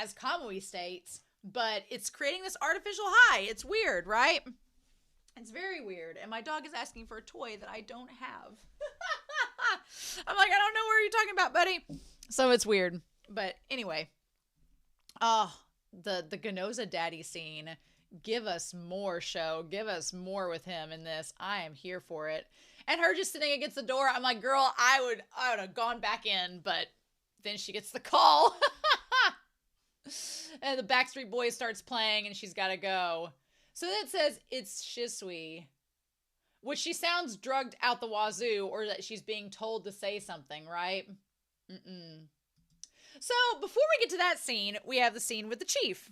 as Kamui states, but it's creating this artificial high. It's weird, right? It's very weird. And my dog is asking for a toy that I don't have. I'm like, I don't know what you're talking about, buddy. So it's weird. But anyway. Oh, the Ginoza daddy scene. Give us more show. Give us more with him in this. I am here for it. And her just sitting against the door. I'm like, girl, I would have gone back in, but then she gets the call. And the Backstreet Boys starts playing and she's got to go. So then it says it's Shisui, which she sounds drugged out the wazoo, or that she's being told to say something, right? So before we get to that scene, we have the scene with the chief,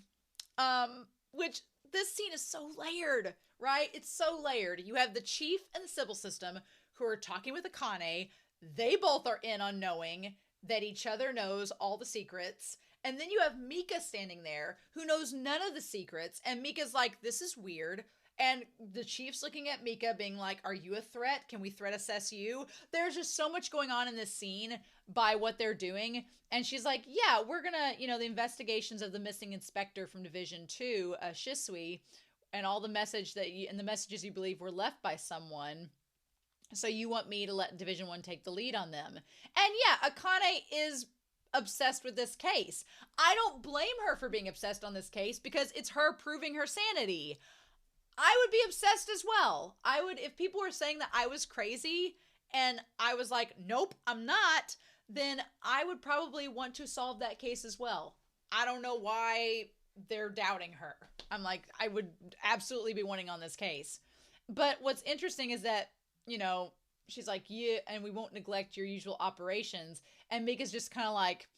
which this scene is so layered, right? It's so layered. You have the chief and the Sybil system who are talking with Akane. They both are in on knowing that each other knows all the secrets. And then you have Mika standing there who knows none of the secrets. And Mika's like, this is weird. And the chief's looking at Mika being like, are you a threat? Can we threat assess you? There's just so much going on in this scene by what they're doing. And she's like, yeah, we're going to, the investigations of the missing inspector from Division 2, Shisui, and all the messages you believe were left by someone. So you want me to let Division 1 take the lead on them. And yeah, Akane is obsessed with this case. I don't blame her for being obsessed on this case because it's her proving her sanity. I would be obsessed as well. If people were saying that I was crazy and I was like, nope, I'm not, then I would probably want to solve that case as well. I don't know why they're doubting her. I'm like, I would absolutely be wanting on this case. But what's interesting is that, she's like, yeah, and we won't neglect your usual operations. And Mika's just kind of like,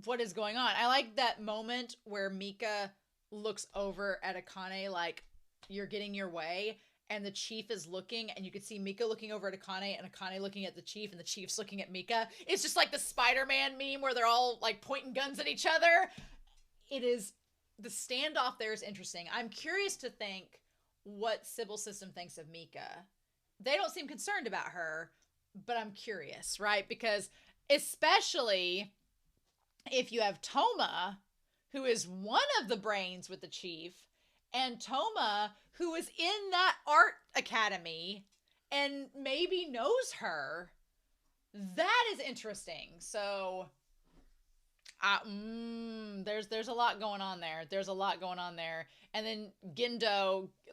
what is going on? I like that moment where Mika looks over at Akane like, you're getting your way. And the chief is looking, and you can see Mika looking over at Akane, and Akane looking at the chief, and the chief's looking at Mika. It's just like the Spider-Man meme where they're all like pointing guns at each other. The standoff there is interesting. I'm curious to think what Sybil System thinks of Mika. They don't seem concerned about her, but I'm curious, right? Because especially if you have Toma, who is one of the brains with the chief, and Toma, who is in that art academy and maybe knows her, that is interesting. So, There's a lot going on there. There's a lot going on there. And then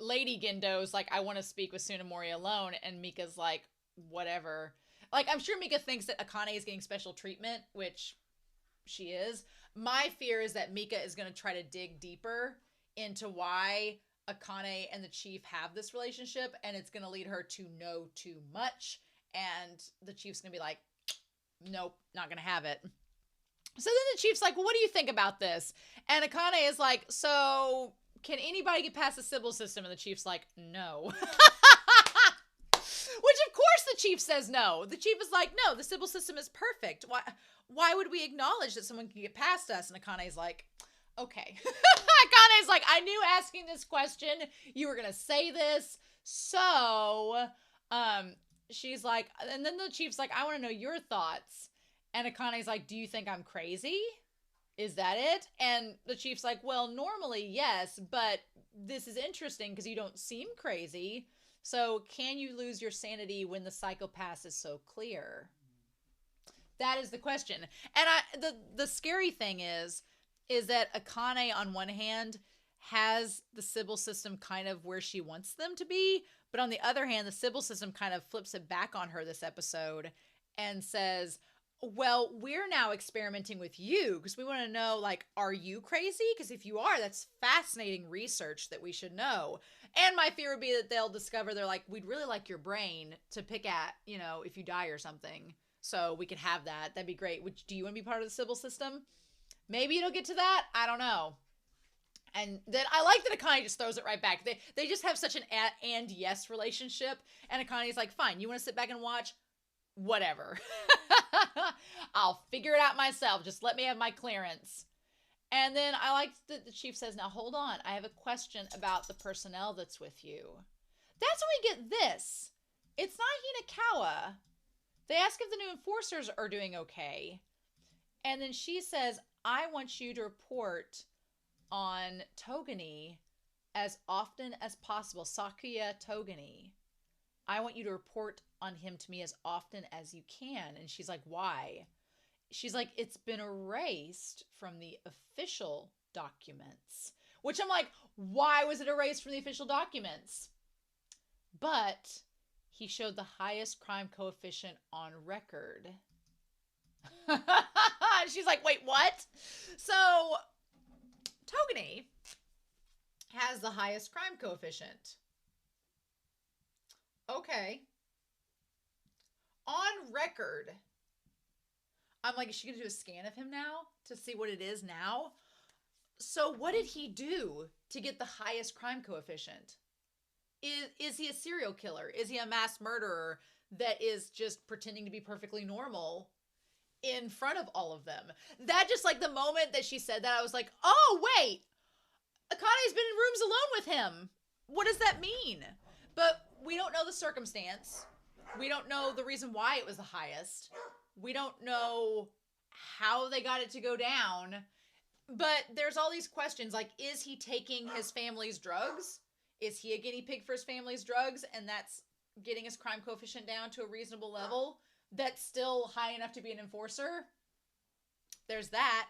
Lady Gendo's like, I want to speak with Tsunemori alone. And Mika's like, whatever. Like, I'm sure Mika thinks that Akane is getting special treatment, which she is. My fear is that Mika is going to try to dig deeper into why Akane and the chief have this relationship, and it's going to lead her to know too much. And the chief's going to be like, nope, not going to have it. So then the chief's like, well, what do you think about this? And Akane is like, so can anybody get past the Sybil system? And the chief's like, no. Which, of course, the chief says no. The chief is like, no, the Sybil system is perfect. Why would we acknowledge that someone can get past us? And Akane's like, okay. Akane's like, I knew asking this question, you were going to say this. So, she's like, and then the chief's like, I want to know your thoughts. And Akane's like, do you think I'm crazy? Is that it? And the chief's like, well, normally, yes, but this is interesting because you don't seem crazy. So can you lose your sanity when the psychopath is so clear? That is the question. And the scary thing is that Akane, on one hand, has the Sybil system kind of where she wants them to be. But on the other hand, the Sybil system kind of flips it back on her this episode and says, well, we're now experimenting with you because we want to know, like, are you crazy? Because if you are, that's fascinating research that we should know. And my fear would be that they'll discover, they're like, we'd really like your brain to pick at, you know, if you die or something. So we could have that. That'd be great. Do you want to be part of the Sybil system? Maybe it'll get to that. I don't know. And then I like that Akane just throws it right back. They just have such an and yes relationship. And Akane's like, fine, you want to sit back and watch? Whatever. I'll figure it out myself. Just let me have my clearance. And then I like that the chief says, now hold on. I have a question about the personnel that's with you. That's when we get this. It's not Hinakawa. They ask if the new enforcers are doing okay. And then she says, I want you to report on Togane as often as possible. Sakuya Togane. I want you to report on him to me as often as you can. And she's like, why? She's like, it's been erased from the official documents. Which I'm like, why was it erased from the official documents? But he showed the highest crime coefficient on record. She's like, wait, what? So, Togane has the highest crime coefficient. Okay. On record. I'm like, is she going to do a scan of him now to see what it is now? So what did he do to get the highest crime coefficient? Is he a serial killer? Is he a mass murderer that is just pretending to be perfectly normal in front of all of them? That just, like, the moment that she said that, I was like, oh, wait. Akane's been in rooms alone with him. What does that mean? But we don't know the circumstance. We don't know the reason why it was the highest. We don't know how they got it to go down. But there's all these questions, like, is he taking his family's drugs? Is he a guinea pig for his family's drugs? And that's getting his crime coefficient down to a reasonable level that's still high enough to be an enforcer? There's that.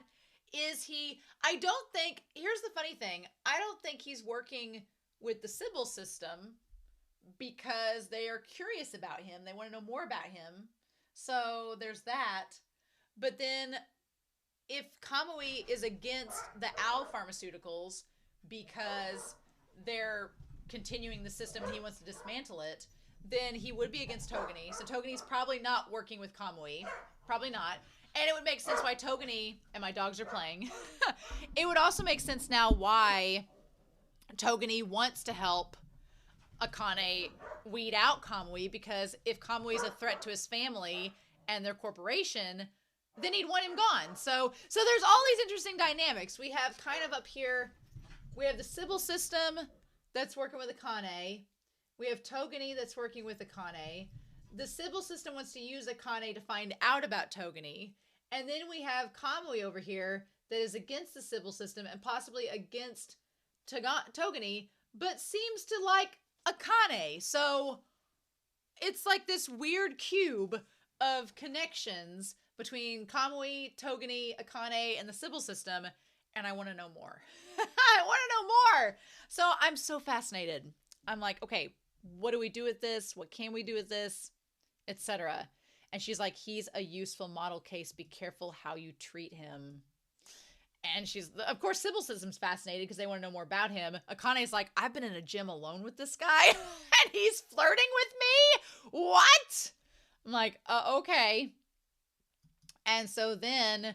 Is he... I don't think... Here's the funny thing. I don't think he's working with the Sybil system because they are curious about him. They want to know more about him. So there's that. But then if Kamui is against the Owl Pharmaceuticals because they're continuing the system and he wants to dismantle it, then he would be against Togane. So Togane's probably not working with Kamui. Probably not. And it would make sense why Togane, and my dogs are playing, it would also make sense now why Togane wants to help Akane weed out Kamui, because if Kamui is a threat to his family and their corporation, then he'd want him gone. So there's all these interesting dynamics. We have kind of up here, we have the Sybil system that's working with Akane. We have Togane that's working with Akane. The Sybil system wants to use Akane to find out about Togane. And then we have Kamui over here that is against the Sybil system and possibly against Togane, but seems to like Akane. So it's like this weird cube of connections between Kamui, Togane, Akane, and the Sybil system. and I want to know more. I want to know more. So I'm so fascinated. I'm like, okay, what do we do with this? What can we do with this? Etc. And she's like, he's a useful model case. Be careful how you treat him. And she's, of course, Sybil System's fascinated because they want to know more about him. Akane's like, I've been in a gym alone with this guy and he's flirting with me? What? I'm like, okay. And so then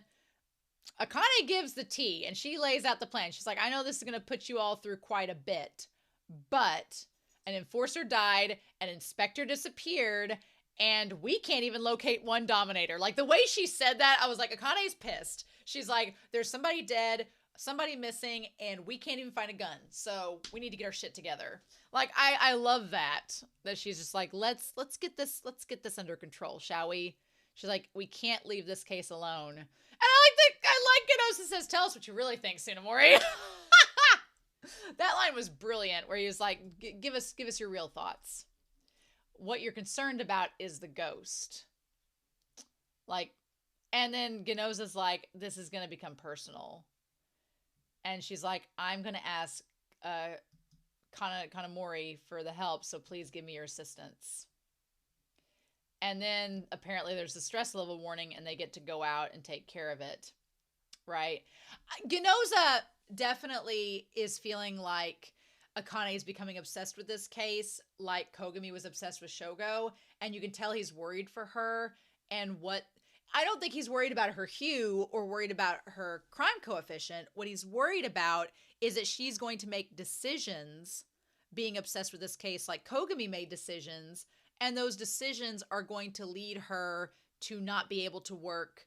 Akane gives the tea and she lays out the plan. She's like, I know this is going to put you all through quite a bit, but an enforcer died, an inspector disappeared, and we can't even locate one dominator. Like, the way she said that, I was like, Akane's pissed. She's like, there's somebody dead, somebody missing, and we can't even find a gun. So we need to get our shit together. Like, I love that she's just like, let's get this under control, shall we? She's like, we can't leave this case alone. And I like Ginoza says, tell us what you really think, Tsunemori. That line was brilliant, where he was like, give us your real thoughts. What you're concerned about is the ghost. Like, and then Ginoza's like, this is going to become personal. And she's like, I'm going to ask Kanamori for the help, so please give me your assistance. And then apparently there's a stress level warning and they get to go out and take care of it. Right? Ginoza definitely is feeling like Akane is becoming obsessed with this case, like Kogami was obsessed with Shogo, and you can tell he's worried for her. And what I don't think he's worried about her hue or worried about her crime coefficient. What he's worried about is that she's going to make decisions, being obsessed with this case like Kogami made decisions, and those decisions are going to lead her to not be able to work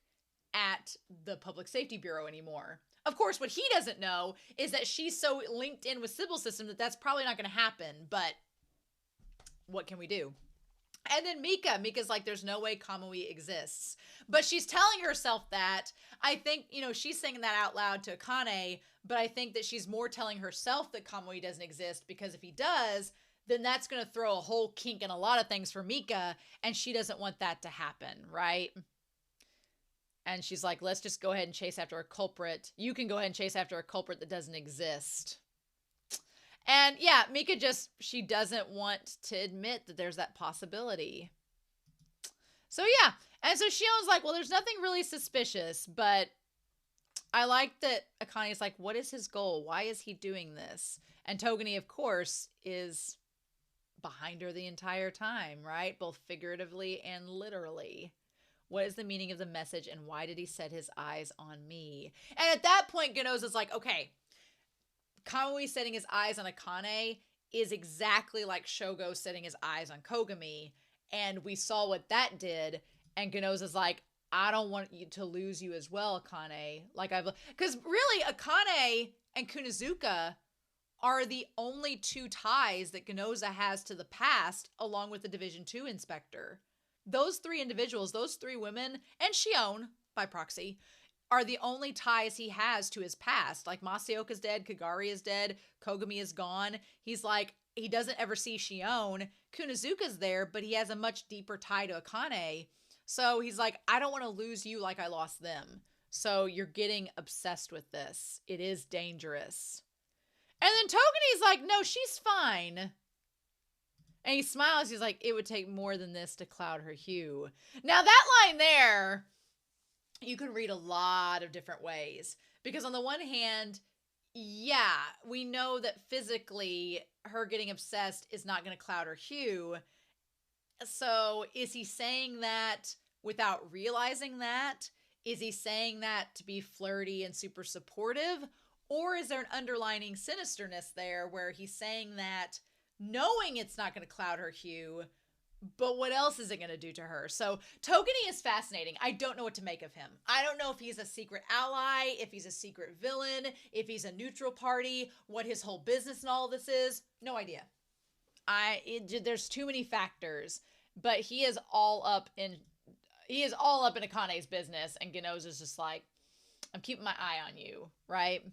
at the Public Safety Bureau anymore. Of course, what he doesn't know is that she's so linked in with Sybil System that that's probably not going to happen, but what can we do? And then Mika's like, there's no way Kamui exists. But she's telling herself that. I think, she's saying that out loud to Akane, but I think that she's more telling herself that Kamui doesn't exist, because if he does, then that's going to throw a whole kink in a lot of things for Mika, and she doesn't want that to happen, right? And she's like, let's just go ahead and chase after a culprit. You can go ahead and chase after a culprit that doesn't exist. And yeah, Mika she doesn't want to admit that there's that possibility. So yeah. And so Shion's like, well, there's nothing really suspicious, but I like that Akane's like, what is his goal? Why is he doing this? And Togane, of course, is behind her the entire time, right? Both figuratively and literally. What is the meaning of the message, and why did he set his eyes on me? And at that point, Ginoza's like, okay, Kamui setting his eyes on Akane is exactly like Shogo setting his eyes on Kogami, and we saw what that did, and Ginoza's like, I don't want you to lose you as well, Akane. Because really, Akane and Kunazuka are the only two ties that Ginoza has to the past, along with the Division 2 inspector. Those three individuals, those three women, and Shion, by proxy, are the only ties he has to his past. Like, Masaoka's dead, Kagari is dead, Kogami is gone. He's like, he doesn't ever see Shion. Kunazuka's there, but he has a much deeper tie to Akane. So he's like, I don't want to lose you like I lost them. So you're getting obsessed with this. It is dangerous. And then Togane's like, no, she's fine. And he smiles. He's like, it would take more than this to cloud her hue. Now, that line there, you can read a lot of different ways. Because on the one hand, yeah, we know that physically her getting obsessed is not going to cloud her hue. So is he saying that without realizing that? Is he saying that to be flirty and super supportive? Or is there an underlining sinisterness there where he's saying that knowing it's not going to cloud her hue, but what else is it going to do to her? So Togane is fascinating. I don't know what to make of him. I don't know if he's a secret ally, if he's a secret villain, if he's a neutral party, what his whole business and all of this is. No idea. There's too many factors, but he is all up in Akane's business, and Ginoza's just like, I'm keeping my eye on you, right?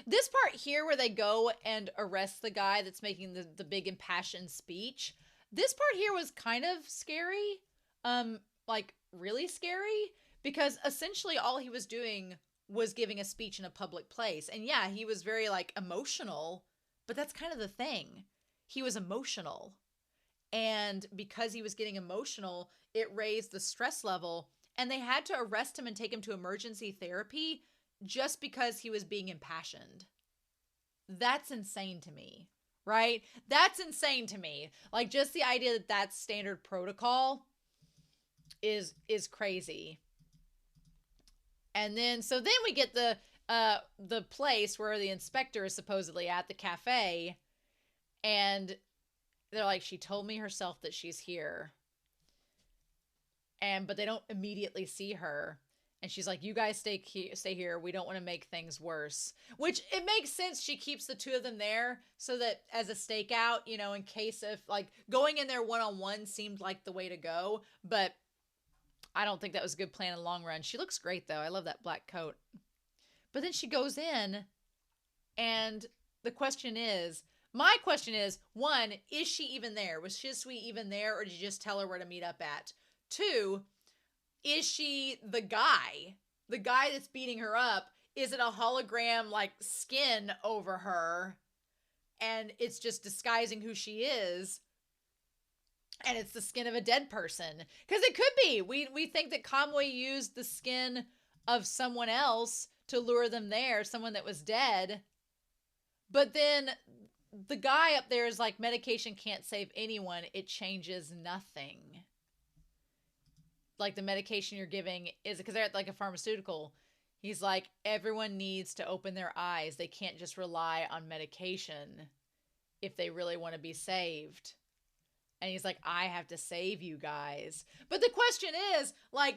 This part here where they go and arrest the guy that's making the big impassioned speech, this part here was kind of scary, like really scary, because essentially all he was doing was giving a speech in a public place. And yeah, he was very like emotional, but that's kind of the thing. He was emotional. And because he was getting emotional, it raised the stress level. And they had to arrest him and take him to emergency therapy just because he was being impassioned. That's insane to me, right? That's insane to me. Like, just the idea that that's standard protocol is crazy. And then, so then we get the place where the inspector is supposedly at, the cafe, and they're like, she told me herself that she's here. But they don't immediately see her. And she's like, you guys stay here. We don't want to make things worse. Which, it makes sense. She keeps the two of them there so that as a stakeout, you know, in case of, like, going in there one-on-one seemed like the way to go. But I don't think that was a good plan in the long run. She looks great, though. I love that black coat. But then she goes in, and my question is, one, is she even there? Was Shisui even there, or did you just tell her where to meet up at? Two, is she the guy that's beating her up? Is it a hologram, like, skin over her, and it's just disguising who she is, and it's the skin of a dead person? Because it could be. We think that Kamui used the skin of someone else to lure them there, someone that was dead. But then the guy up there is like, medication can't save anyone. It changes nothing. Like, the medication you're giving is, because they're at like a pharmaceutical. He's like, everyone needs to open their eyes. They can't just rely on medication if they really want to be saved. And he's like, I have to save you guys. But the question is, like,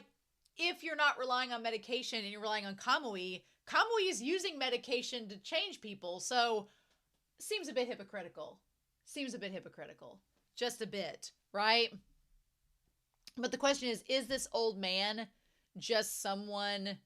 if you're not relying on medication and you're relying on Kamui is using medication to change people. So, seems a bit hypocritical. Just a bit, right? But the question is this old man just someone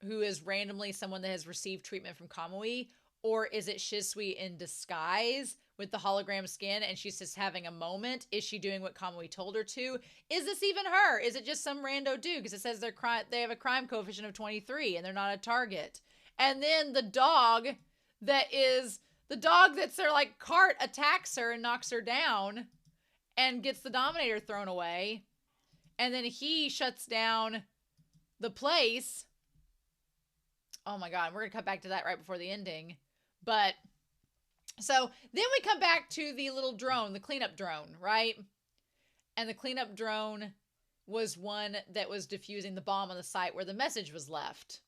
who is randomly someone that has received treatment from Kamui? Or is it Shisui in disguise with the hologram skin and she's just having a moment? Is she doing what Kamui told her to? Is this even her? Is it just some rando dude? Because it says they have a crime coefficient of 23 and they're not a target. And then the dog that's their like cart attacks her and knocks her down and gets the Dominator thrown away. And then he shuts down the place. Oh my God, we're going to cut back to that right before the ending. But, so, then we come back to the little drone, the cleanup drone, right? And the cleanup drone was one that was defusing the bomb on the site where the message was left.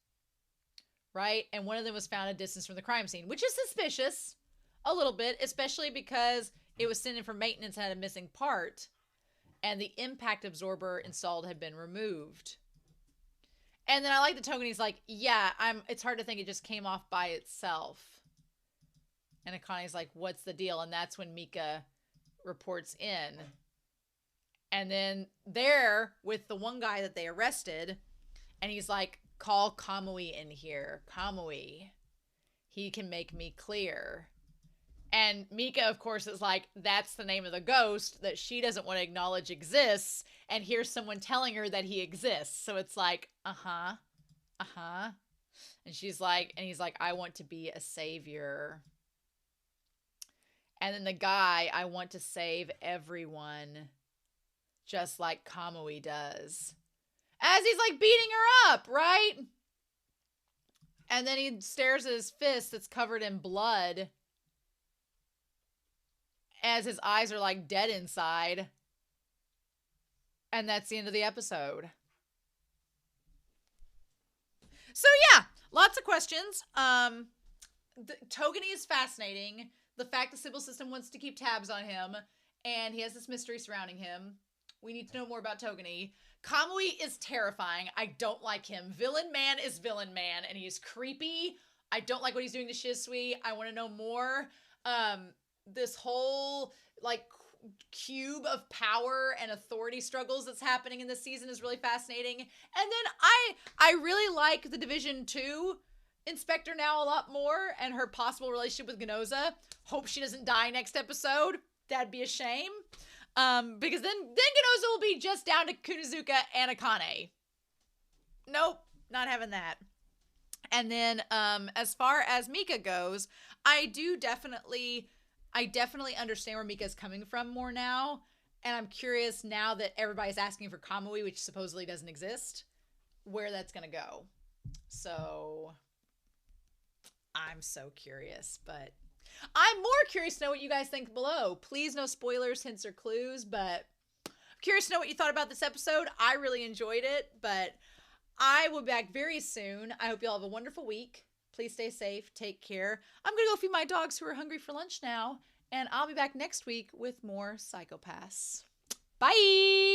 Right? And one of them was found a distance from the crime scene, which is suspicious. A little bit, especially because it was sent in for maintenance and had a missing part. And the impact absorber installed had been removed. And then I like the Togane's like, yeah, it's hard to think it just came off by itself. And Akane's like, what's the deal? And that's when Mika reports in. And then they're with the one guy that they arrested. And he's like, call Kamui in here. Kamui. He can make me clear. And Mika, of course, is like, that's the name of the ghost that she doesn't want to acknowledge exists. And here's someone telling her that he exists. So it's like, uh-huh. And he's like, I want to be a savior. And then the guy, I want to save everyone. Just like Kamui does. As he's like beating her up, right? And then he stares at his fist that's covered in blood. As his eyes are like dead inside. And that's the end of the episode. So yeah, lots of questions. Togane is fascinating. The fact the Sybil system wants to keep tabs on him. And he has this mystery surrounding him. We need to know more about Togane. Kamui is terrifying. I don't like him. Villain man is villain man. And he's creepy. I don't like what he's doing to Shisui. I want to know more. This whole like cube of power and authority struggles that's happening in this season is really fascinating. And then I really like the Division 2 Inspector now a lot more and her possible relationship with Ginoza. Hope she doesn't die next episode. That'd be a shame. Because then Ginoza will be just down to Kunozuka and Akane. Nope, not having that. And then as far as Mika goes, I definitely understand where Mika's coming from more now. And I'm curious now that everybody's asking for Kamui, which supposedly doesn't exist, where that's going to go. So I'm so curious, but I'm more curious to know what you guys think below. Please, no spoilers, hints, or clues, but I'm curious to know what you thought about this episode. I really enjoyed it, but I will be back very soon. I hope you all have a wonderful week. Please stay safe. Take care. I'm going to go feed my dogs who are hungry for lunch now, and I'll be back next week with more Psycho Pass. Bye!